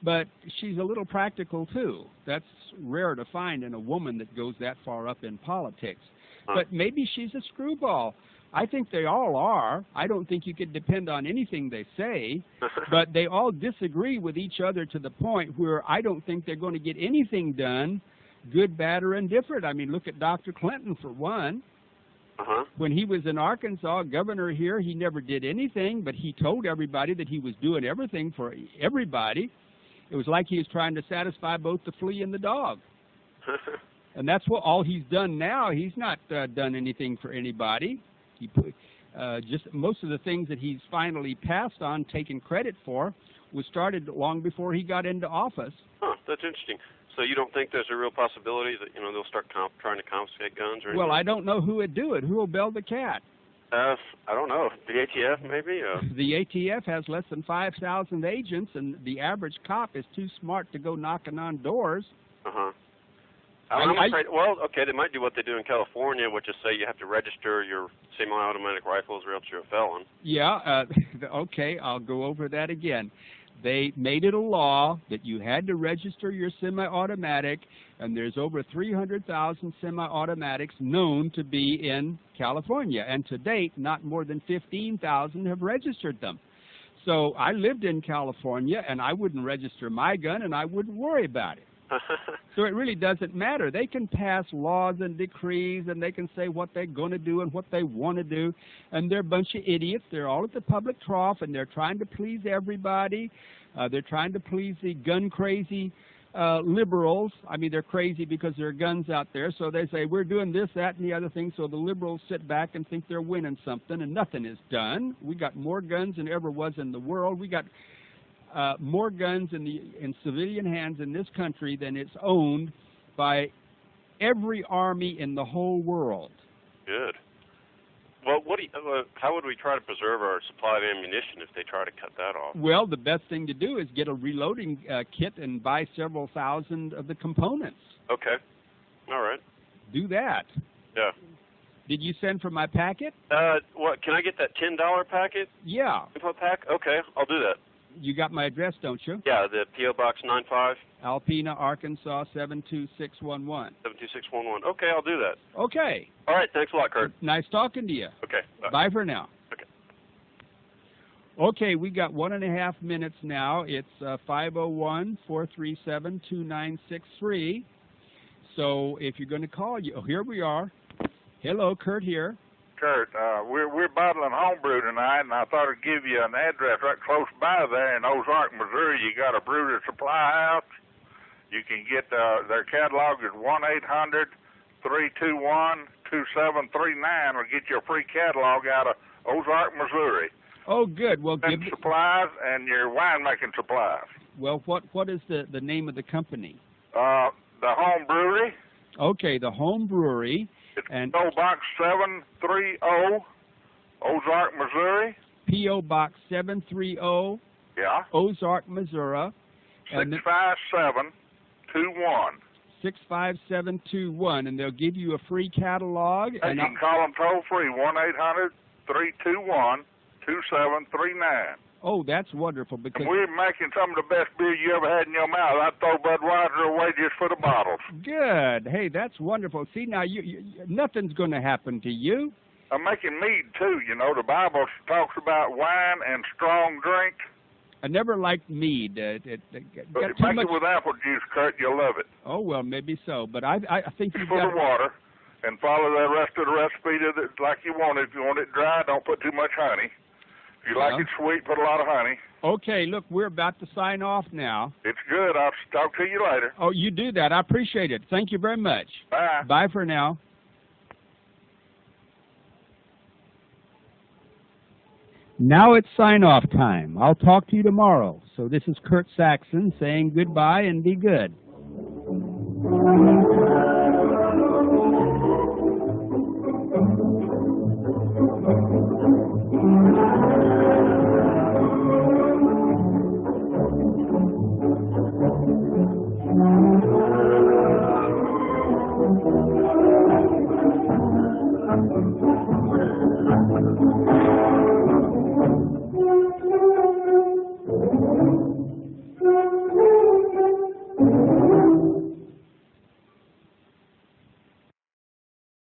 Speaker 1: but she's a little practical, too. That's rare to find in a woman that goes that far up in politics. But maybe she's a screwball. I think they all are. I don't think you can depend on anything they say, but they all disagree with each other to the point where I don't think they're going to get anything done, good, bad, or indifferent. I mean, look at Dr. Clinton, for one. When he was in Arkansas, governor here, he never did anything, but he told everybody that he was doing everything for everybody. It was like he was trying to satisfy both the flea and the dog. And that's what all he's done now. He's not done anything for anybody. He put, just most of the things that he's finally passed on, taken credit for, was started long before he got into office.
Speaker 12: That's interesting. So you don't think there's a real possibility that, you know, they'll start trying to confiscate guns or anything?
Speaker 1: Well, I don't know who would do it. Who will bail the cat?
Speaker 12: I don't know. The ATF, maybe?
Speaker 1: The ATF has less than 5,000 agents, and the average cop is too smart to go knocking on doors.
Speaker 12: I'm afraid, well, okay, they might do what they do in California, which is say you have to register your semi-automatic rifles or else you're a felon.
Speaker 1: Yeah, okay, I'll go over that again. They made it a law that you had to register your semi-automatic, and there's over 300,000 semi-automatics known to be in California. And to date, not more than 15,000 have registered them. So I lived in California, and I wouldn't register my gun, and I wouldn't worry about it. So it really doesn't matter. They can pass laws and decrees, and they can say what they're going to do and what they want to do, and they're a bunch of idiots. They're all at the public trough, and they're trying to please everybody. They're trying to please the gun-crazy liberals. I mean, they're crazy because there are guns out there, so they say, we're doing this, that, and the other thing, so the liberals sit back and think they're winning something, and nothing is done. We got more guns than ever was in the world. We got more guns in civilian hands in this country than it's owned by every army in the whole world.
Speaker 12: Good. Well, how would we try to preserve our supply of ammunition if they try to cut that off?
Speaker 1: Well, the best thing to do is get a reloading kit and buy several thousand of the components.
Speaker 12: Okay. All right.
Speaker 1: Do that.
Speaker 12: Yeah.
Speaker 1: Did you send for my packet?
Speaker 12: What? Can I get that $10 packet?
Speaker 1: Yeah.
Speaker 12: Info pack? Okay, I'll do that.
Speaker 1: You got my address, don't you?
Speaker 12: Yeah, the P.O. Box 95.
Speaker 1: Alpena, Arkansas, 72611.
Speaker 12: 72611. Okay, I'll do that.
Speaker 1: Okay.
Speaker 12: All right, thanks a lot, Kurt.
Speaker 1: Nice talking to you.
Speaker 12: Okay, bye.
Speaker 1: Bye for now.
Speaker 12: Okay.
Speaker 1: Okay, we got 1.5 minutes now. It's 501-437-2963. So if you're going to call, here we are. Hello, Kurt here.
Speaker 13: Kurt, we're bottling homebrew tonight, and I thought I'd give you an address right close by there in Ozark, Missouri. You got a brewer supply house. You can get their catalog is 1-800-321-2739. Or get your free catalog out of Ozark, Missouri.
Speaker 1: Oh, good. Well, give
Speaker 13: supplies and your winemaking supplies.
Speaker 1: Well, what is the name of the company?
Speaker 13: The Home Brewery.
Speaker 1: Okay, the Home Brewery.
Speaker 13: It's P.O. Box 730, Ozark, Missouri.
Speaker 1: P.O. Box 730.
Speaker 13: Yeah.
Speaker 1: Ozark, Missouri.
Speaker 13: 65721.
Speaker 1: 65721, and they'll give you a free catalog.
Speaker 13: And you can call them toll free, 1-800-321-2739.
Speaker 1: Oh, that's wonderful, because
Speaker 13: we're making some of the best beer you ever had in your mouth. I'd throw Budweiser away just for the bottles.
Speaker 1: Good. Hey, that's wonderful. See, now you nothing's going to happen to you.
Speaker 13: I'm making mead too. You know, the Bible talks about wine and strong drink.
Speaker 1: I never liked mead.
Speaker 13: But make it with apple juice, Kurt. You'll love it.
Speaker 1: Oh well, maybe so. But I think you've
Speaker 13: full
Speaker 1: got
Speaker 13: of water. and follow the rest of the recipe like you want it. If you want it dry, don't put too much honey. If you like it sweet, put a lot of honey.
Speaker 1: Okay, look, we're about to sign off now.
Speaker 13: It's good. I'll talk to you later.
Speaker 1: Oh, you do that. I appreciate it. Thank you very much.
Speaker 13: Bye.
Speaker 1: Bye for now. Now it's sign-off time. I'll talk to you tomorrow. So this is Kurt Saxon saying goodbye and be good.